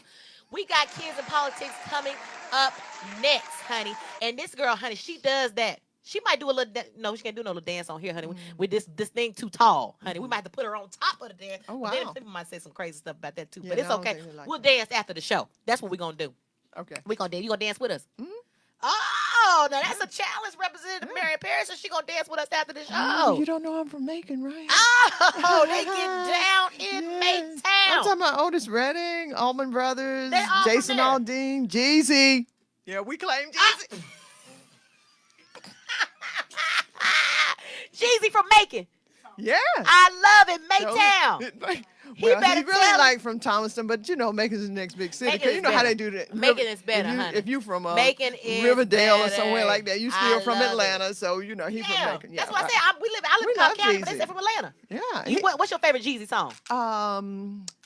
A: We got kids and politics coming up next, honey. And this girl, honey, she does that. She might do a little. No, she can't do no little dance on here, honey. With this thing too tall, honey. We might have to put her on top of the dance.
B: Oh,
A: But then
B: wow.
A: people might say some crazy stuff about that too.
B: Yeah,
A: but it's
B: I don't
A: okay.
B: think they like
A: We'll
B: that.
A: dance after the show. That's what we're gonna do.
B: Okay.
A: We're gonna dance. You gonna dance with us?
B: Mhm.
A: Oh, now that's a challenge. Representative Mariam Parrish, and she gonna dance with us after the show.
B: Oh, you don't know I'm from Macon, right?
A: Oh, they get down in
B: Yes.
A: Maytown.
B: I'm talking about Otis Redding, Allman Brothers,
A: They all from
B: Jason
A: there.
B: Aldean, Jeezy. Yeah, we claim Jeezy.
A: Jeezy from Macon.
B: Yeah.
A: I love it, Maytown. He
B: Well,
A: better
B: he's really
A: tell
B: like from Thomaston, but Macon's the next big city. 'Cause
A: Macon
B: you
A: is
B: know how
A: better.
B: they do that.
A: Macon is better,
B: if you,
A: honey.
B: If you from
A: Macon is
B: Riverdale or
A: better.
B: somewhere like that, you still
A: I
B: from
A: love
B: Atlanta, so he's from
A: Yeah,
B: Macon.
A: that's
B: Yeah,
A: what I
B: right.
A: say. I live
B: We
A: in Cobb
B: love
A: County, but they
B: Jeezy.
A: say from Atlanta.
B: Yeah.
A: What's your favorite Jeezy song?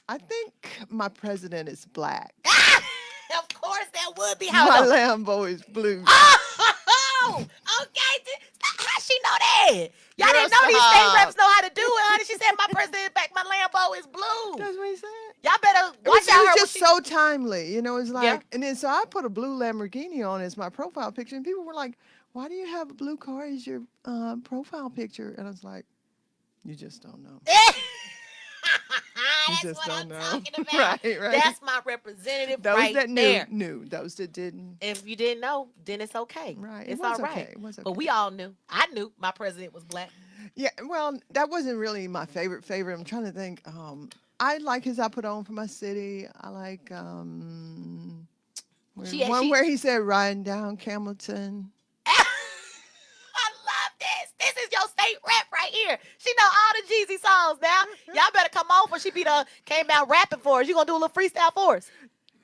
B: I think my president is black.
A: Of course, that would be
B: My
A: how.
B: Lambo is blue.
A: Oh, okay. How she know that? Y'all
B: Girl,
A: didn't know these state
B: stop.
A: reps know how to do it, honey. She said my president is back. My Lambo is blue.
B: That's what he said.
A: Y'all better
B: It was,
A: watch out.
B: it
A: Her
B: was just so timely, it's like,
A: Yeah.
B: and then so I put a blue Lamborghini on as my profile picture, and people were like, "Why do you have a blue car as your profile picture?" And I was like, "You just don't know."
A: That's
B: just
A: what I'm
B: don't know.
A: talking about.
B: Right.
A: That's my representative
B: Those
A: right
B: that
A: there.
B: knew. Those that didn't.
A: If you didn't know, then it's okay.
B: Right. It
A: It's
B: was
A: all right.
B: okay. It was
A: But
B: okay.
A: we all knew. I knew my president was black.
B: Yeah. Well, that wasn't really my favorite. I'm trying to think. I like his "I Put On for My City." I like where he said "Riding Down Camelton."
A: I love this. This is your state rep right here. She know all the Jeezy songs now. Y'all better come on for she be done came out rapping for us. You gonna do a little freestyle for us?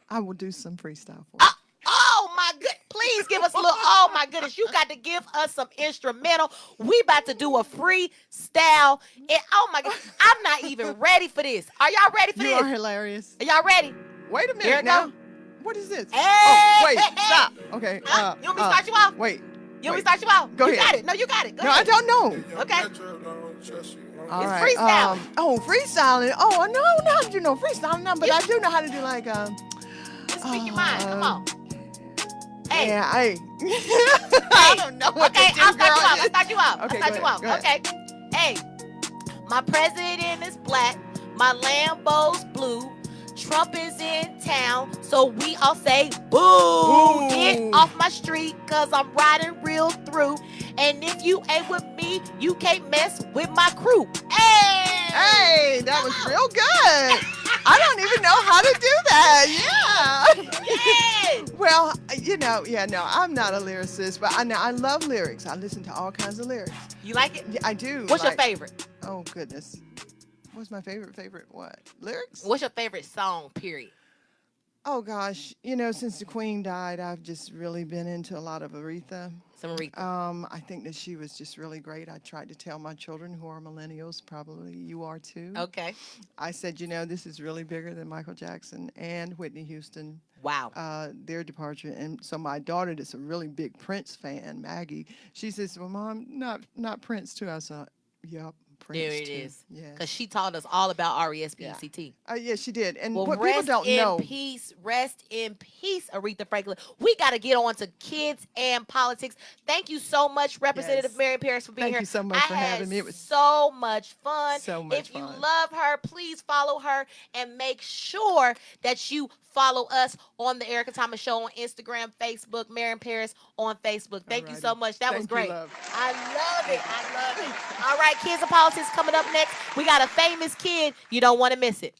B: I will do some freestyle for you.
A: Oh my good. Please give us a little. Oh my goodness. You got to give us some instrumental. We about to do a freestyle. And oh my god. I'm not even ready for this. Are y'all ready for
B: You
A: this?
B: are hilarious.
A: Are y'all ready?
B: Wait a minute
A: Here it
B: now.
A: go.
B: What is this?
A: Hey!
B: Oh, wait, stop. Okay.
A: You want me to start you off?
B: Wait.
A: You want me to start you off?
B: Go
A: you
B: ahead.
A: got it. No, you got it. Go
B: No, I
A: ahead.
B: don't know.
A: Okay.
B: All
A: It's
B: right.
A: freestyling.
B: Freestyling. Oh, I don't know how to do no freestyling now, but I do know how to do like
A: Just speak your mind. Come on. Hey.
B: Yeah, I
A: Hey.
B: don't know what
A: Okay,
B: to do,
A: I'll start you
B: girl.
A: off. I'll start you off.
B: Okay,
A: I'll start
B: go
A: you
B: ahead,
A: off.
B: go ahead.
A: Okay. Hey. My president is black. My Lambo's blue. Trump is in town, so we all say boo.
B: Boo.
A: Get off my street, cause I'm riding real through. And if you ain't with me, you can't mess with my crew. Hey!
B: Hey, that was real good. I don't even know how to do that. Yeah.
A: Yes!
B: Well, I'm not a lyricist, but I love lyrics. I listen to all kinds of lyrics.
A: You like it?
B: Yeah, I do.
A: What's your favorite?
B: Oh, goodness. What's my favorite what? Lyrics?
A: What's your favorite song, period?
B: Oh, gosh. Since the Queen died, I've just really been into a lot of Aretha.
A: Some Aretha.
B: I think that she was just really great. I tried to tell my children who are millennials, probably you are too.
A: Okay.
B: I said, this is really bigger than Michael Jackson and Whitney Houston.
A: Wow.
B: Their departure. And so my daughter that's a really big Prince fan, Maggie, she says, well, Mom, not Prince too. I said, yep. Prince
A: There it
B: too.
A: is.
B: Yes.
A: Because she taught us all about R-E-S-P-E-C-T.
B: Yeah, she did. And
A: Well,
B: what people don't know.
A: Rest in peace, Aretha Franklin. We got to get on to kids and politics. Thank you so much, Representative
B: Yes.
A: Mariam Paris, for being
B: Thank
A: here.
B: you so much
A: I
B: for
A: had
B: having me. It was
A: so much fun.
B: so much
A: If you
B: fun.
A: love her, please follow her and make sure that you follow us on the Erica Thomas Show on Instagram, Facebook, Mariam Paris on Facebook. Thank you so much. That was
B: Thank you,
A: great.
B: love.
A: I love it. I love it. All right, kids and politics coming up next. We got a famous kid. You don't want to miss it.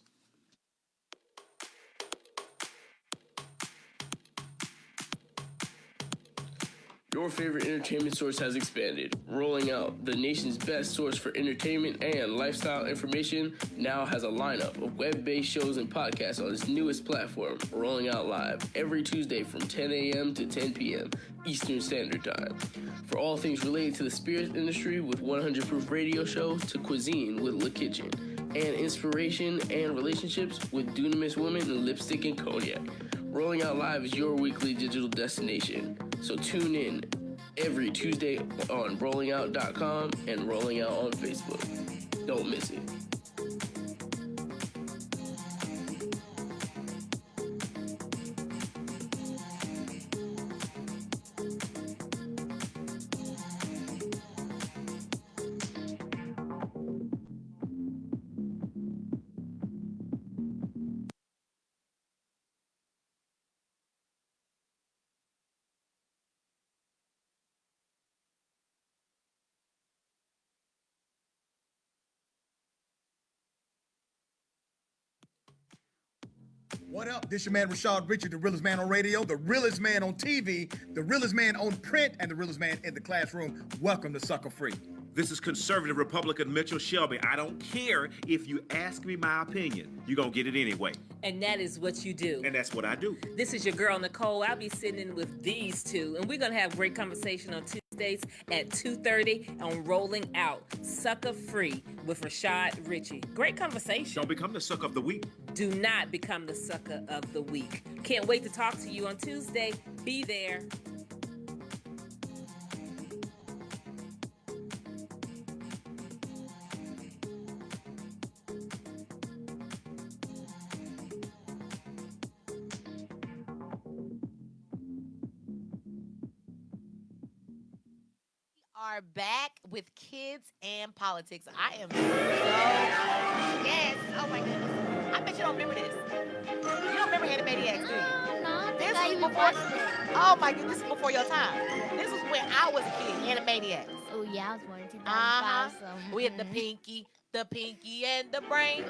D: Your favorite entertainment source has expanded. Rolling Out, the nation's best source for entertainment and lifestyle information, now has a lineup of web-based shows and podcasts on its newest platform, Rolling Out Live, every Tuesday from 10 a.m. to 10 p.m. Eastern Standard Time. For all things related to the spirits industry with 100 Proof Radio Show to cuisine with La Kitchen, and inspiration and relationships with Dunamis Women and Lipstick and Cognac. Rolling Out Live is your weekly digital destination. So tune in every Tuesday on rollingout.com and Rolling Out on Facebook. Don't miss it.
E: What up? This your man Rashad Richard, the realest man on radio, the realest man on TV, the realest man on print, and the realest man in the classroom. Welcome to Sucker Free.
F: This is conservative Republican Mitchell Shelby. I don't care if you ask me my opinion. You're going to get it anyway.
G: And that is what you do.
F: And that's what I do.
G: This is your girl, Nicole. I'll be sitting in with these two, and we're going to have great conversation on Tuesdays at 2:30 on Rolling Out, Sucker Free with Rashad Ritchie. Great conversation.
F: Don't become the sucker of the week.
G: Do not become the sucker of the week. Can't wait to talk to you on Tuesday. Be there.
A: Are back with kids and politics. I am so yes. Oh my goodness. I bet you don't remember this. You don't remember Animaniacs, do you?
H: No, I
A: This
H: think I
A: was
H: even
A: before.
H: watched it.
A: Oh my goodness, this is before your time. This was when I was a kid. Animaniacs.
H: Oh yeah, I was born in 2005.
A: Uh-huh.
H: So
A: We had the pinky, and the brain.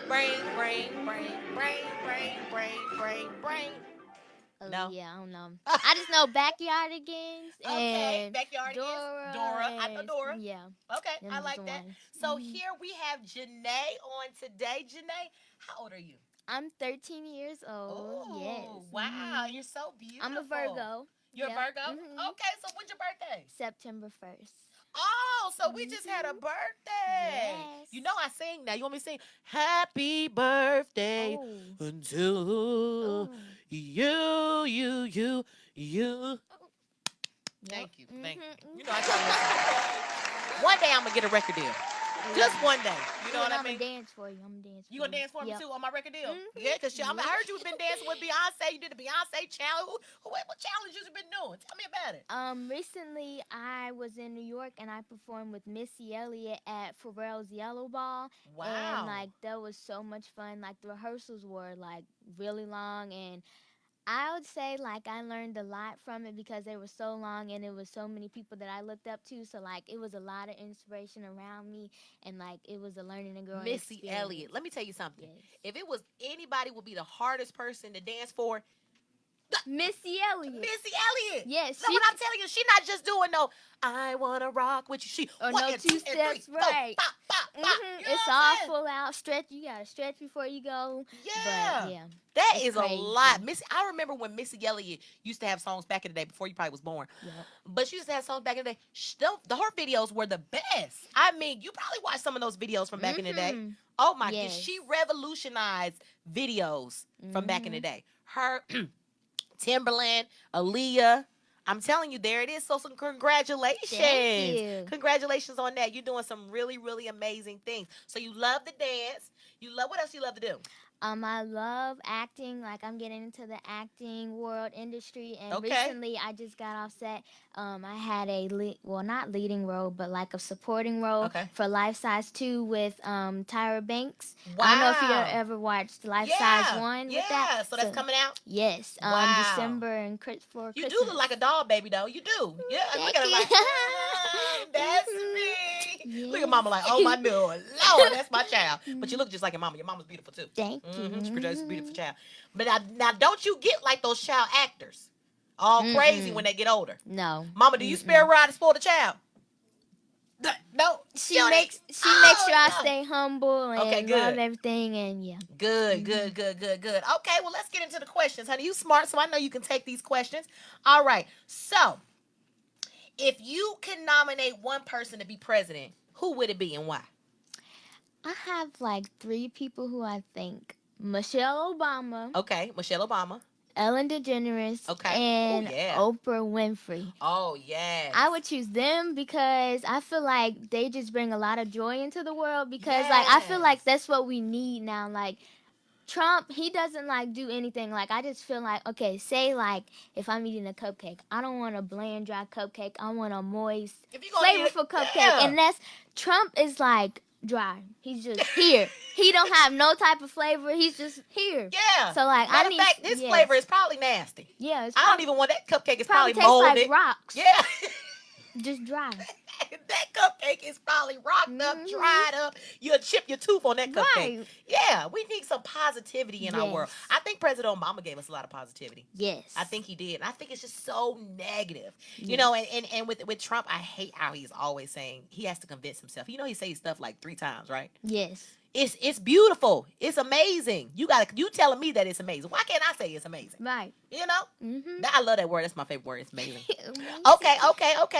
H: Oh
A: No.
H: yeah, I don't know. I just know Backyardigans
A: Okay,
H: and
A: Backyardigans, Dora. I know
H: and-
A: Dora.
H: Yeah.
A: Okay,
H: them
A: I
H: was
A: like
H: the
A: that.
H: ones.
A: So
H: Mhm.
A: here we have Janae on today. Janae, how old are you?
H: I'm 13 years old.
A: Oh,
H: Yes.
A: wow,
H: Mhm.
A: you're so beautiful.
H: I'm a Virgo.
A: You're
H: Yep.
A: a Virgo?
H: Mhm.
A: Okay, so when's your birthday?
H: September 1st.
A: Oh, so we just had a birthday.
H: Yes.
A: You know I sing now. You want me to sing? Happy birthday
H: Oh.
A: until
H: Oh.
A: you. Thank you. Thank you. You know I try to listen. One day I'm gonna get a record deal. Just one day. You know what I mean?
H: I'm gonna dance for you. I'm gonna dance for
A: You gonna dance for me
H: Yep.
A: too on my record deal?
H: Mhm.
A: Yeah, because I heard you've been dancing with Beyonce. You did the Beyonce challenge. What challenge you been doing? Tell me about it.
H: Recently I was in New York and I performed with Missy Elliott at Pharrell's Yellow Ball.
A: Wow.
H: And like that was so much fun. Like the rehearsals were like really long, and I would say like I learned a lot from it because they were so long and it was so many people that I looked up to. So like it was a lot of inspiration around me, and like it was a learning and growing
A: Missy
H: experience.
A: Elliott. Let me tell you something.
H: Yes.
A: If it was anybody would be the hardest person to dance for,
H: Missy Elliott.
A: Missy Elliott.
H: Yes,
A: That's what I'm telling you. She not just doing no, I wanna rock with you. She
H: Or
A: one
H: no
A: and
H: two
A: and
H: steps,
A: three,
H: right.
A: Four, pop. You know
H: It's
A: what I'm
H: all
A: saying?
H: full out stretch. You gotta stretch before you go.
A: Yeah.
H: But yeah.
A: That
H: It's
A: is
H: crazy.
A: a lot. I remember when Missy Elliott used to have songs back in the day before you probably was born.
H: Yep.
A: But she used to have songs back in the day. Her videos were the best. I mean, you probably watched some of those videos from back in the day.
H: Mhm.
A: Oh my goodness.
H: Yes.
A: She revolutionized videos from back in the day. Her, Timberland, Aaliyah. I'm telling you, there it is. So some congratulations.
H: Thank you.
A: Congratulations on that. You're doing some really, really amazing things. So you love to dance. What else you love to do?
H: I love acting. Like I'm getting into the acting world industry, and
A: Okay.
H: recently I just got off set. I had a not leading role, but like a supporting role
A: Okay.
H: for Life Size 2 with Tyra Banks. I don't know if you
A: Wow.
H: ever watched Life
A: Yeah.
H: Size 1 with that.
A: So that's coming out?
H: Yes.
A: Wow.
H: December and for
A: You
H: Christmas.
A: do look like a doll baby, though. You do. Yeah, look at her like, that's me. Look at mama like, oh, my Lord, that's my child. But you look just like your mama. Your mama's beautiful, too.
H: Thank
A: Mm-hmm. She
H: you.
A: produces a beautiful child. But now, don't you get like those child actors all crazy when they get older.
H: No.
A: Mama, do you spare a ride to spoil the child? No.
H: She makes sure I stay humble and
A: Okay, good.
H: love everything, and yeah.
A: Good. Okay, well, let's get into the questions, honey. You smart, so I know you can take these questions. All right. So, if you can nominate one person to be president, who would it be and why?
H: I have like 3 people who I think: Michelle Obama,
A: Okay, Michelle Obama.
H: Ellen DeGeneres,
A: Okay.
H: and
A: Oh, yeah.
H: Oprah Winfrey.
A: Oh, yes.
H: I would choose them because I feel like they just bring a lot of joy into the world, because like I feel like that's what we need now. Like Trump, he doesn't like do anything. Like I just feel like, okay, say like if I'm eating a cupcake, I don't want a bland dry cupcake. I want a moist,
A: If you gonna eat it,
H: flavorful cupcake.
A: yeah.
H: And that's Trump is like dry. He's just here. He don't have no type of flavor. He's just here.
A: Yeah.
H: So like
A: Matter
H: I
A: of
H: need
A: fact, this
H: yes.
A: flavor is probably nasty.
H: Yeah, it's
A: I don't even want that cupcake. It's probably
H: tastes
A: molded.
H: like rocks.
A: Yeah.
H: Just dry.
A: That cupcake is probably rocked up, dried up. You'll chip your tooth on that cupcake.
H: Right.
A: Yeah, we need some positivity in our
H: Yes.
A: world. I think President Obama gave us a lot of positivity.
H: Yes.
A: I think he did. And I think it's just so negative. You
H: Yes.
A: know, and with Trump, I hate how he's always saying he has to convince himself. You know, he says stuff like 3 times, right?
H: Yes.
A: It's beautiful. It's amazing. You telling me that it's amazing. Why can't I say it's amazing?
H: Right.
A: You know?
H: Mm-hmm.
A: I love that word. That's my favorite word. It's amazing. Okay.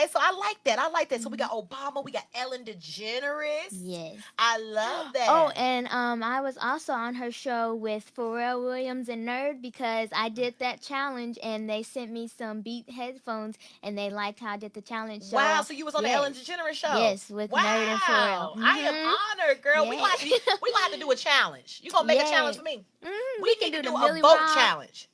A: So I like that. So we got Obama. We got Ellen DeGeneres.
H: Yes.
A: I love that.
H: Oh, and I was also on her show with Pharrell Williams and Nerd, because I did that challenge and they sent me some Beat headphones and they liked how I did the challenge. So,
A: wow. So you was on the
H: yes.
A: Ellen DeGeneres show.
H: Yes, with
A: wow.
H: Nerd and Pharrell.
A: I am
H: Mhm.
A: honored, girl.
H: Yeah.
A: We gonna have to do a challenge. You gonna make a
H: Yeah.
A: challenge for me?
H: Mhm,
A: We
H: can
A: need to
H: do
A: do
H: the
A: a
H: Millie
A: vote
H: Rock.
A: challenge.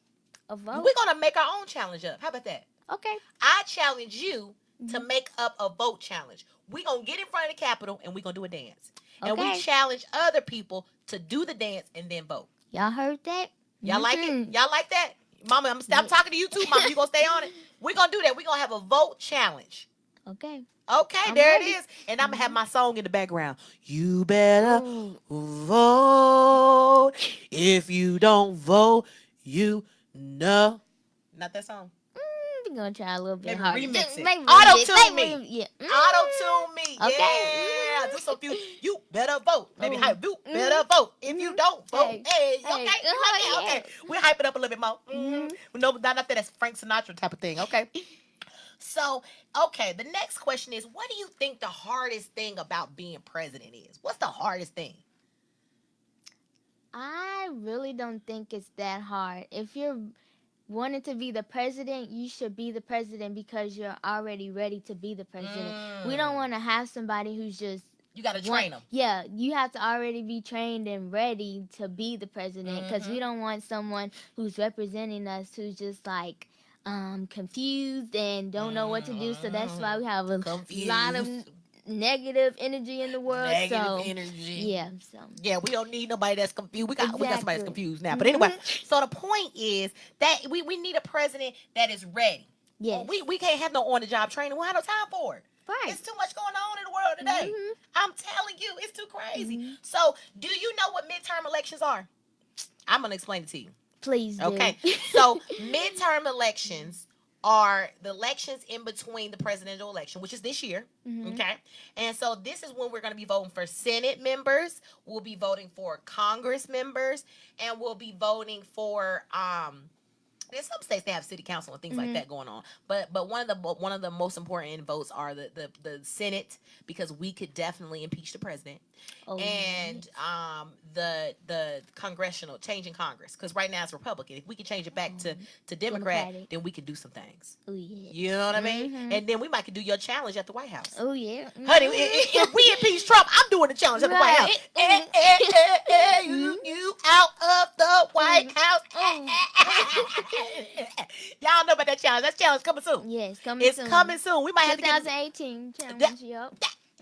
H: A vote?
A: We're gonna make our own challenge up. How about that?
H: Okay.
A: I challenge you to
H: Mhm.
A: make up a vote challenge. We're going to get in front of the Capitol and we're going to do a dance. And we
H: Okay.
A: challenge other people to do the dance and then vote.
H: Y'all heard that?
A: Y'all like it?
H: Mhm.
A: Y'all like that? Mama, I'm stop talking to you too, Mama. You going to stay on it? We're going to do that. We're going to have a vote challenge.
H: Okay.
A: Okay,
H: I'm
A: there
H: ready.
A: it is. And I'm going to have my song in the background. You better
H: Ooh.
A: vote. If you don't vote, you know. Not that song.
H: We're going to try a little bit
A: Maybe
H: harder.
A: remix it.
H: Maybe
A: Auto-tune
H: remix-
A: me.
H: maybe- Yeah.
A: Auto-tune me.
H: Okay.
A: Yeah. Do some few. You better vote. Maybe
H: Ooh.
A: hype. You better vote. If you don't vote,
H: Hey.
A: hey,
H: Hey.
A: okay. You like that? Okay. We hype it up a little bit more. No, not that. That's Frank Sinatra type of thing. Okay. So, okay, the next question is, what do you think the hardest thing about being president is? What's the hardest thing?
H: I really don't think it's that hard. If you're wanting to be the president, you should be the president because you're already ready to be the president. We don't want to have somebody who's just
A: You got to train them.
H: Yeah, you have to already be trained and ready to be the president because we don't want someone who's representing us who's just like confused and don't know what to do. So that's why we have a lot of negative energy in the world. Yeah,
A: we don't need nobody that's confused. We got somebody that's confused now. But anyway, so the point is that we need a president that is ready.
H: Yes.
A: We can't have no on the job training. We don't have no time for it.
H: Right.
A: It's too much going on in the world today. I'm telling you, it's too crazy. So, do you know what midterm elections are? I'm gonna explain it to you.
H: Please do.
A: Okay. So, midterm elections are the elections in between the presidential election, which is this year. Okay. And so this is when we're going to be voting for Senate members. We'll be voting for Congress members, and we'll be voting for there's some states that have city council and things like that going on. But one of the most important votes are the Senate, because we could definitely impeach the president. And the congressional, changing Congress, because right now it's Republican. If we could change it back to Democrat, then we could do some things.
H: Oh yeah.
A: You know what I mean? And then we might could do your challenge at the White House.
H: Oh yeah.
A: Honey, if we impeach Trump, I'm doing the challenge at the White House. You out of the White House. Y'all know about that challenge. That challenge coming soon.
H: Yes, coming soon.
A: It's coming soon. We might have to get
H: 2018 challenge. Yep.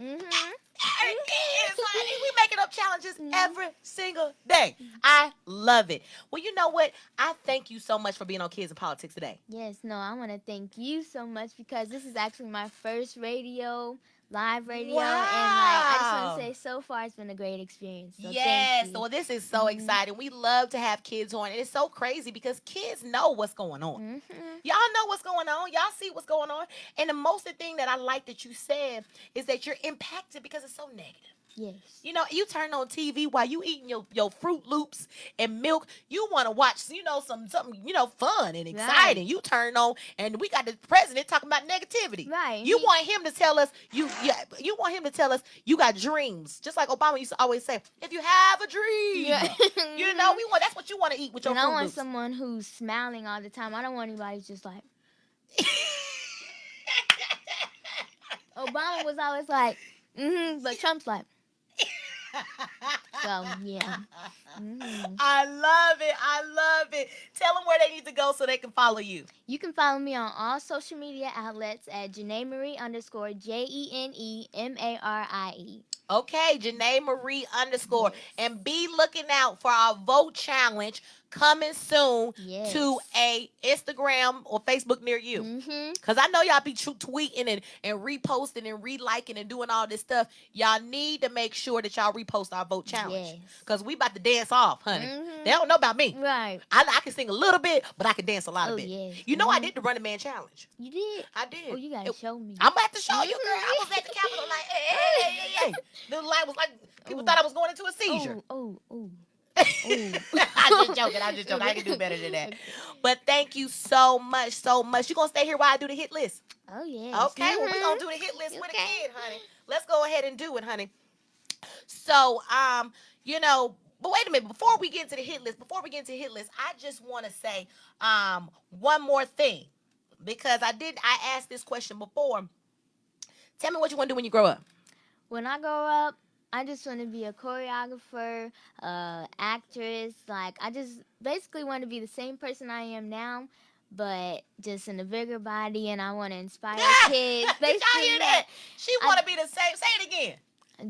A: It's like we making up challenges every single day. I love it. Well, you know what? I thank you so much for being on Kids in Politics today.
H: Yes, no, I want to thank you so much because this is actually my first live radio, and I just want to say so far it's been a great experience. So
A: yes,
H: thank you.
A: well, this is so exciting. We love to have kids on, and it's so crazy because kids know what's going on. Y'all know what's going on. Y'all see what's going on. And the most thing that I like that you said is that you're impacted because it's so negative.
H: Yes.
A: You know, you turn on TV while you eating your Fruit Loops and milk. You want to watch, something, fun and exciting. Right. You turn on, and we got the president talking about negativity.
H: Right.
A: You want him to tell us you want him to tell us you got dreams, just like Obama used to always say. If you have a dream, that's what you want to eat with your Fruit Loops.
H: And I want someone who's smiling all the time. I don't want anybody who's just like. Obama was always like, but Trump's like. So, yeah.
A: I love it. Tell them where they need to go so they can follow you.
H: You can follow me on all social media outlets at Janae Marie _ JeneMarie.
A: Okay, Janae Marie _ and be looking out for our vote challenge coming soon to a Instagram or Facebook near you. Because I know y'all be tweeting and reposting and reliking and doing all this stuff. Y'all need to make sure that y'all repost our vote challenge. Because we about to dance off, honey. They don't know about me.
H: Right.
A: I can sing a little bit, but I can dance a lot of it.
H: Yeah.
A: You know, I did the Running Man challenge.
H: You did?
A: I did.
H: Oh, you got to show me.
A: I'm about to show you, girl. I was at the Capitol like, hey. The light was like, people thought I was going into a seizure.
H: Oh.
A: I'm just joking. I can do better than that. But thank you so much. You gonna stay here while I do the hit list?
H: Oh yeah.
A: Okay, well, we gonna do the hit list with a kid, honey. Let's go ahead and do it, honey. So, but wait a minute. Before we get into the hit list, I just want to say one more thing, because I asked this question before. Tell me what you want to do when you grow up.
H: When I grow up, I just want to be a choreographer, actress. Like, I just basically want to be the same person I am now, but just in a bigger body, and I want to inspire kids.
A: Did y'all hear that? She want to be the same. Say it again.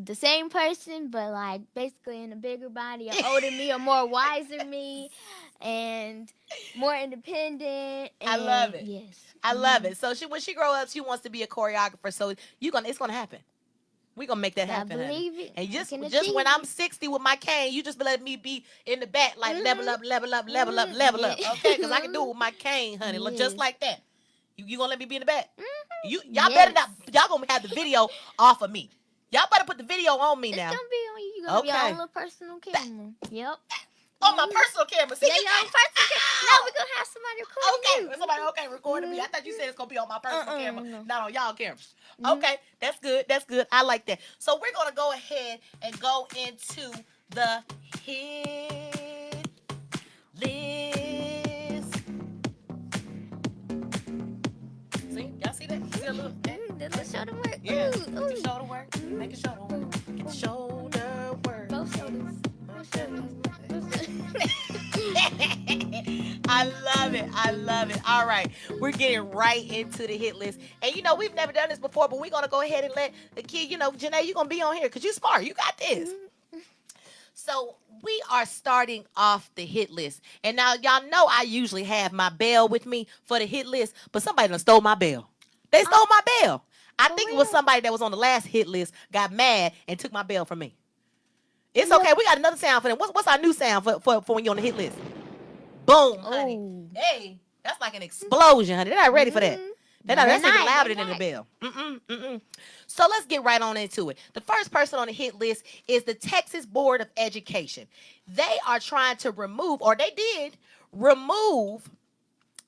H: The same person, but like basically in a bigger body, a older me, a more wiser me, and more independent. And
A: I love it.
H: Yes,
A: I love it. So when she grow up, she wants to be a choreographer. So it's gonna happen. We're going to make that happen.
H: I believe it.
A: And just when I'm 60 with my cane, you just let me be in the back, like level up. Okay? Because I can do it with my cane, honey. Look, just like that. You going to let me be in the back? Y'all better not. Y'all going to have the video off of me. Y'all better put the video on me now.
H: It's going to be on you. You're going to be your own little personal camera. Yep.
A: On my personal camera. See,
H: Yeah,
A: you
H: your own
A: got-
H: personal camera. No, we're gonna have somebody recording
A: Okay,
H: you.
A: somebody recording me. I thought you said it's gonna be on my personal camera,
H: no.
A: not on y'all cameras. Okay, that's good. That's good. I like that. So we're gonna go ahead and go into the hit list. See, y'all see that? See a little.
H: The little shoulder work.
A: Yeah,
H: Ooh,
A: get the
H: ooh.
A: shoulder work. Make a shoulder work. Get the shoulder work.
H: Both shoulders. Both shoulders. Both shoulders.
A: I love it. I love it. All right. We're getting right into the hit list. And you know, we've never done this before, but we're going to go ahead and let the kid, you know, Janae, you're going to be on here because you're smart. You got this. So we are starting off the hit list. And now y'all know I usually have my bell with me for the hit list, but somebody done stole my bell. They stole my bell. I think it was somebody that was on the last hit list, got mad, and took my bell from me. It's okay. We got another sound for them. What's our new sound for when you're on the hit list? Boom, honey.
H: Oh.
A: Hey, that's like an explosion, honey. They're not ready for that. That's even louder
H: They're
A: than the
H: not.
A: bell. So let's get right on into it. The first person on the hit list is the Texas Board of Education. They are trying to remove, or they did remove,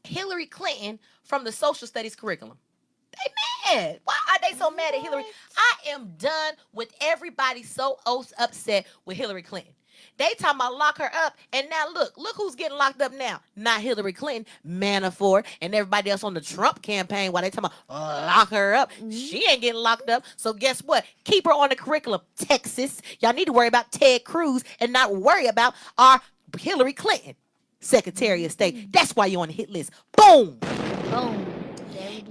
A: Hillary Clinton from the social studies curriculum. They mad. Why are they so mad at Hillary? I am done with everybody so upset with Hillary Clinton. They talking about lock her up, and now look who's getting locked up now. Not Hillary Clinton, Manafort, and everybody else on the Trump campaign. While they talking about lock her up, she ain't getting locked up. So guess what? Keep her on the curriculum, Texas. Y'all need to worry about Ted Cruz and not worry about our Hillary Clinton, Secretary of State. That's why you're on the hit list. Boom.
H: Boom.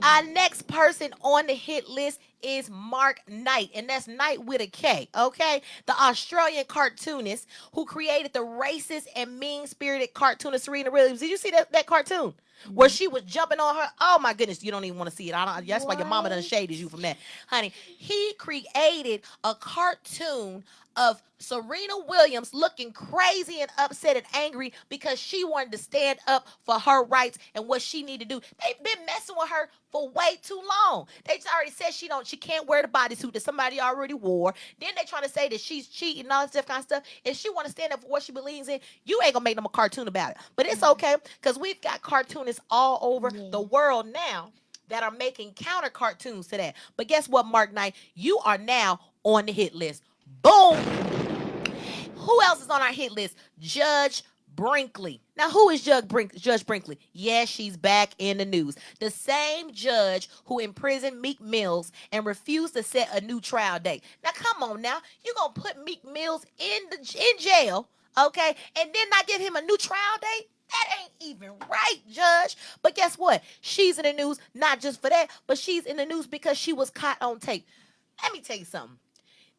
A: Our next person on the hit list is Mark Knight, and that's Knight with a K, okay? The Australian cartoonist who created the racist and mean-spirited cartoonist Serena Williams. Did you see that cartoon? Where she was jumping on her? Oh, my goodness, you don't even want to see it. That's why your mama done shaded you from that. Honey, he created a cartoon of Serena Williams looking crazy and upset and angry because she wanted to stand up for her rights and what she needed to do. They've been messing with her for way too long. They already said she can't wear the bodysuit that somebody already wore. Then they trying to say that she's cheating and all this kind of stuff. If she want to stand up for what she believes in, you ain't gonna make them a cartoon about it. But it's okay because we've got cartoonists all over the world now that are making counter cartoons to that. But guess what, Mark Knight? You are now on the hit list. Boom. Who else is on our hit list? Judge Brinkley. Now, who is Judge Brinkley? Yes, she's back in the news. The same judge who imprisoned Meek Mills and refused to set a new trial date. Now, come on now. You're going to put Meek Mills in jail, okay, and then not give him a new trial date? That ain't even right, Judge. But guess what? She's in the news not just for that, but she's in the news because she was caught on tape. Let me tell you something.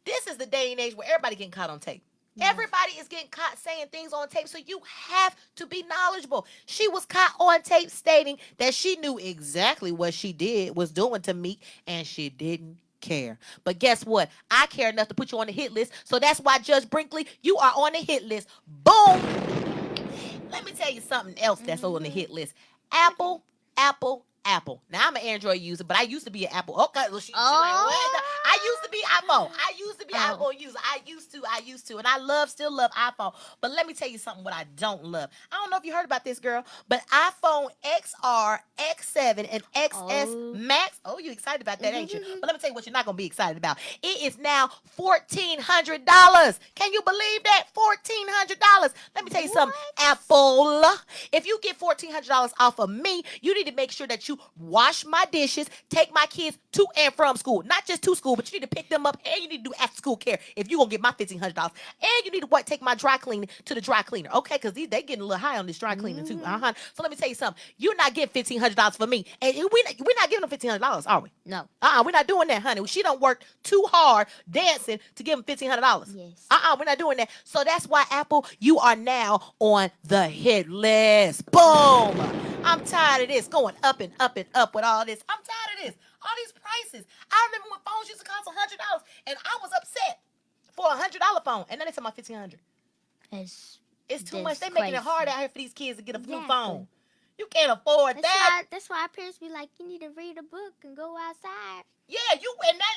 A: This is the day and age where everybody getting caught on tape. Everybody is getting caught saying things on tape, so you have to be knowledgeable. She was caught on tape stating that she knew exactly what she was doing to Meek, and she didn't care. But guess what? I care enough to put you on the hit list, so that's why, Judge Brinkley, you are on the hit list. Boom! Let me tell you something else that's on the hit list. Apple. Now, I'm an Android user, but I used to be an Apple. Okay, well, she like, what? I used to be iPhone. I used to be iPhone user. I used to. And I still love iPhone. But let me tell you something what I don't love. I don't know if you heard about this, girl, but iPhone XR, X7, and XS Max. Oh, you excited about that, ain't you? But let me tell you what you're not going to be excited about. It is now $1,400. Can you believe that? $1,400. Let me tell you something. Apple, if you get $1,400 off of me, you need to make sure that you wash my dishes, take my kids to and from school. Not just to school, but you need to pick them up, and you need to do after school care if you're going to get my $1,500. And you need to take my dry cleaning to the dry cleaner, okay? Because they getting a little high on this dry cleaning too. So let me tell you something. You're not getting $1,500 for me. And we're not giving them $1,500, are we?
H: No.
A: We're not doing that, honey. She done worked too hard dancing to give them $1,500.
H: Yes.
A: We're not doing that. So that's why, Apple, you are now on the hit list. Boom. I'm tired of this going up and up and up with all this. I'm tired of this. All these prices. I remember when phones used to cost $100, and I was upset for a $100 phone, and then they tell me $1,500. It's too much. They making it hard out here for these kids to get a new phone. You can't afford that.
H: That's why our parents be like, you need to read a book and go outside.
A: Yeah,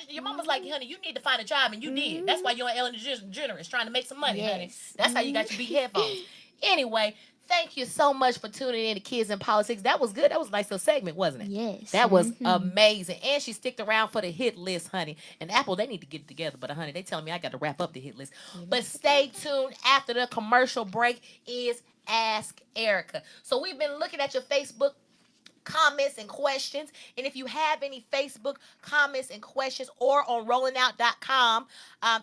A: your mama's like, honey, you need to find a job, and you did. That's why you're on Ellen DeGeneres trying to make some money, honey. That's how you got your big headphones. Anyway, thank you so much for tuning in to Kids in Politics. That was good. That was a nice little segment, wasn't it?
H: Yes.
A: That was amazing. And she sticked around for the hit list, honey. And Apple, they need to get it together. But, honey, they telling me I got to wrap up the hit list. But stay tuned. After the commercial break is Ask Erica. So we've been looking at your Facebook comments and questions. And if you have any Facebook comments and questions or on rollingout.com,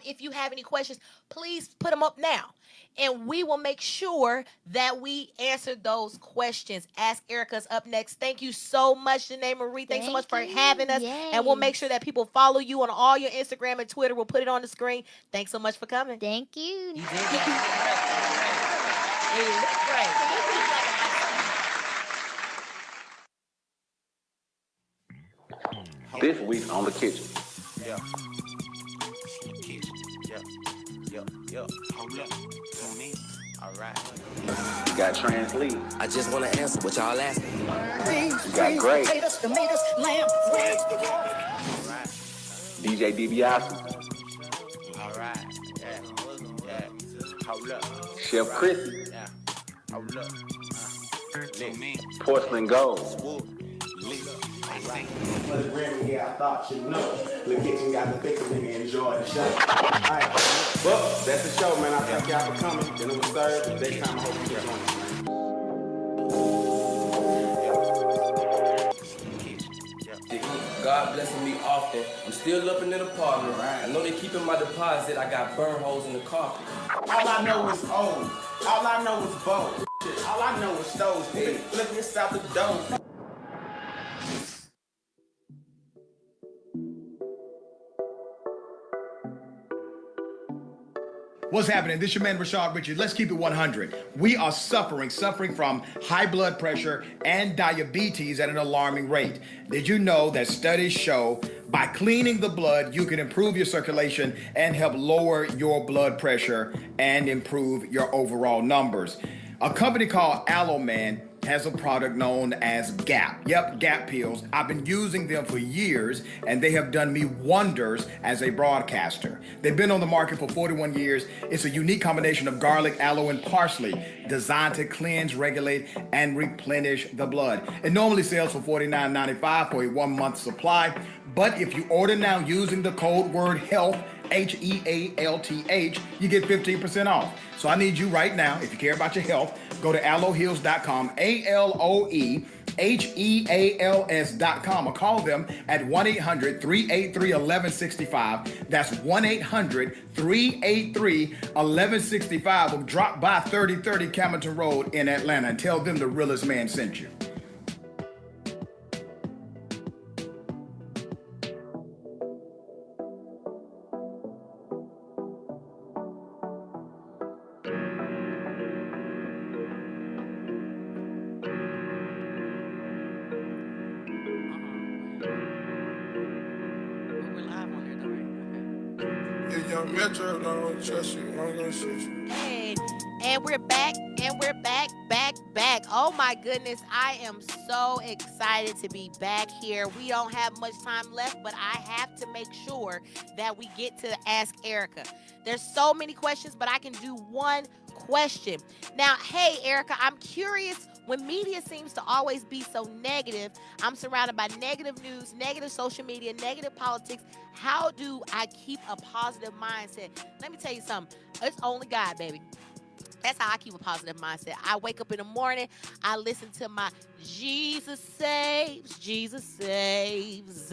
A: if you have any questions, please put them up now. And we will make sure that we answer those questions. Ask Erica's up next. Thank you so much, Janae Marie. Thanks so much for having us.
H: Yes.
A: And we'll make sure that people follow you on all your Instagram and Twitter. We'll put it on the screen. Thanks so much for coming.
H: Thank you.
A: You did great. You look great.
I: This week on the kitchen.
J: Yeah. Kitchen. Yeah. Hold up. Tune in. All right.
I: You got trans lead.
J: I just want to answer what y'all asking.
I: You got great. DJ DiBiase.
J: All right. Yeah. Hold up.
I: Chef Chrissy.
J: Yeah. Hold up. Tune in.
I: Porcelain Gold.
J: Swoop.
K: For the Grammy, yeah, I thought you know. The kitchen got the fix and enjoy the show. Alright. Well, that's the show, man. I thank y'all for coming. Then it was Thursday. Next time I hope you get on
L: God blessing me often. I'm still up in the apartment. I know they keeping my deposit. I got burn holes in the carpet.
K: All I know is old. All I know is bold. All I know is stoves. Hey, look inside the door.
E: What's happening? This is your man, Rashad Richards. Let's keep it 100. We are suffering from high blood pressure and diabetes at an alarming rate. Did you know that studies show by cleaning the blood, you can improve your circulation and help lower your blood pressure and improve your overall numbers? A company called Aloe Man has a product known as GAP. Yep, GAP pills. I've been using them for years, and they have done me wonders as a broadcaster. They've been on the market for 41 years. It's a unique combination of garlic, aloe, and parsley designed to cleanse, regulate, and replenish the blood. It normally sells for $49.95 for a 1-month supply, but if you order now using the code word HEALTH, HEALTH, you get 15% off. So I need you right now, if you care about your health, go to aloeheals.com, ALOEHEALS.com, or call them at 1-800-383-1165. That's 1-800-383-1165, or drop by 3030 Camilton Road in Atlanta and tell them the realest man sent you.
A: Hey, and we're back, back. Oh my goodness, I am so excited to be back here. We don't have much time left, but I have to make sure that we get to Ask Erica. There's so many questions, but I can do one question. Now, hey, Erica, I'm curious. When media seems to always be so negative, I'm surrounded by negative news, negative social media, negative politics. How do I keep a positive mindset? Let me tell you something. It's only God, baby. That's how I keep a positive mindset. I wake up in the morning, I listen to my Jesus saves,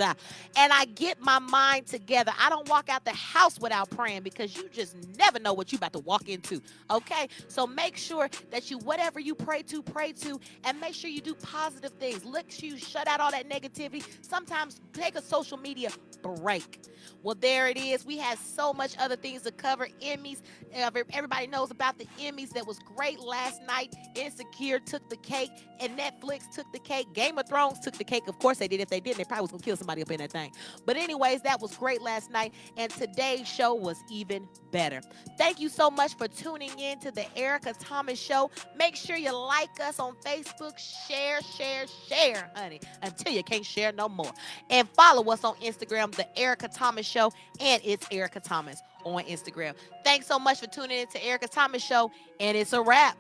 A: and I get my mind together. I don't walk out the house without praying, because you just never know what you about to walk into, okay? So make sure that you, whatever you pray to, and make sure you do positive things. Look, you shut out all that negativity. Sometimes take a social media break. Well, there it is. We had so much other things to cover. Emmys. Everybody knows about the Emmys. That was great last night. Insecure took the cake, and Netflix took the cake. Game of Thrones took the cake. Of course they did. If they didn't, they probably was going to kill somebody up in that thing. But anyways, that was great last night, and today's show was even better. Thank you so much for tuning in to the Erica Thomas Show. Make sure you like us on Facebook. Share, honey, until you can't share no more. And follow us on Instagram, the Erica Thomas Show, and it's Erica Thomas on Instagram. Thanks so much for tuning in to Erica Thomas Show, and it's a wrap.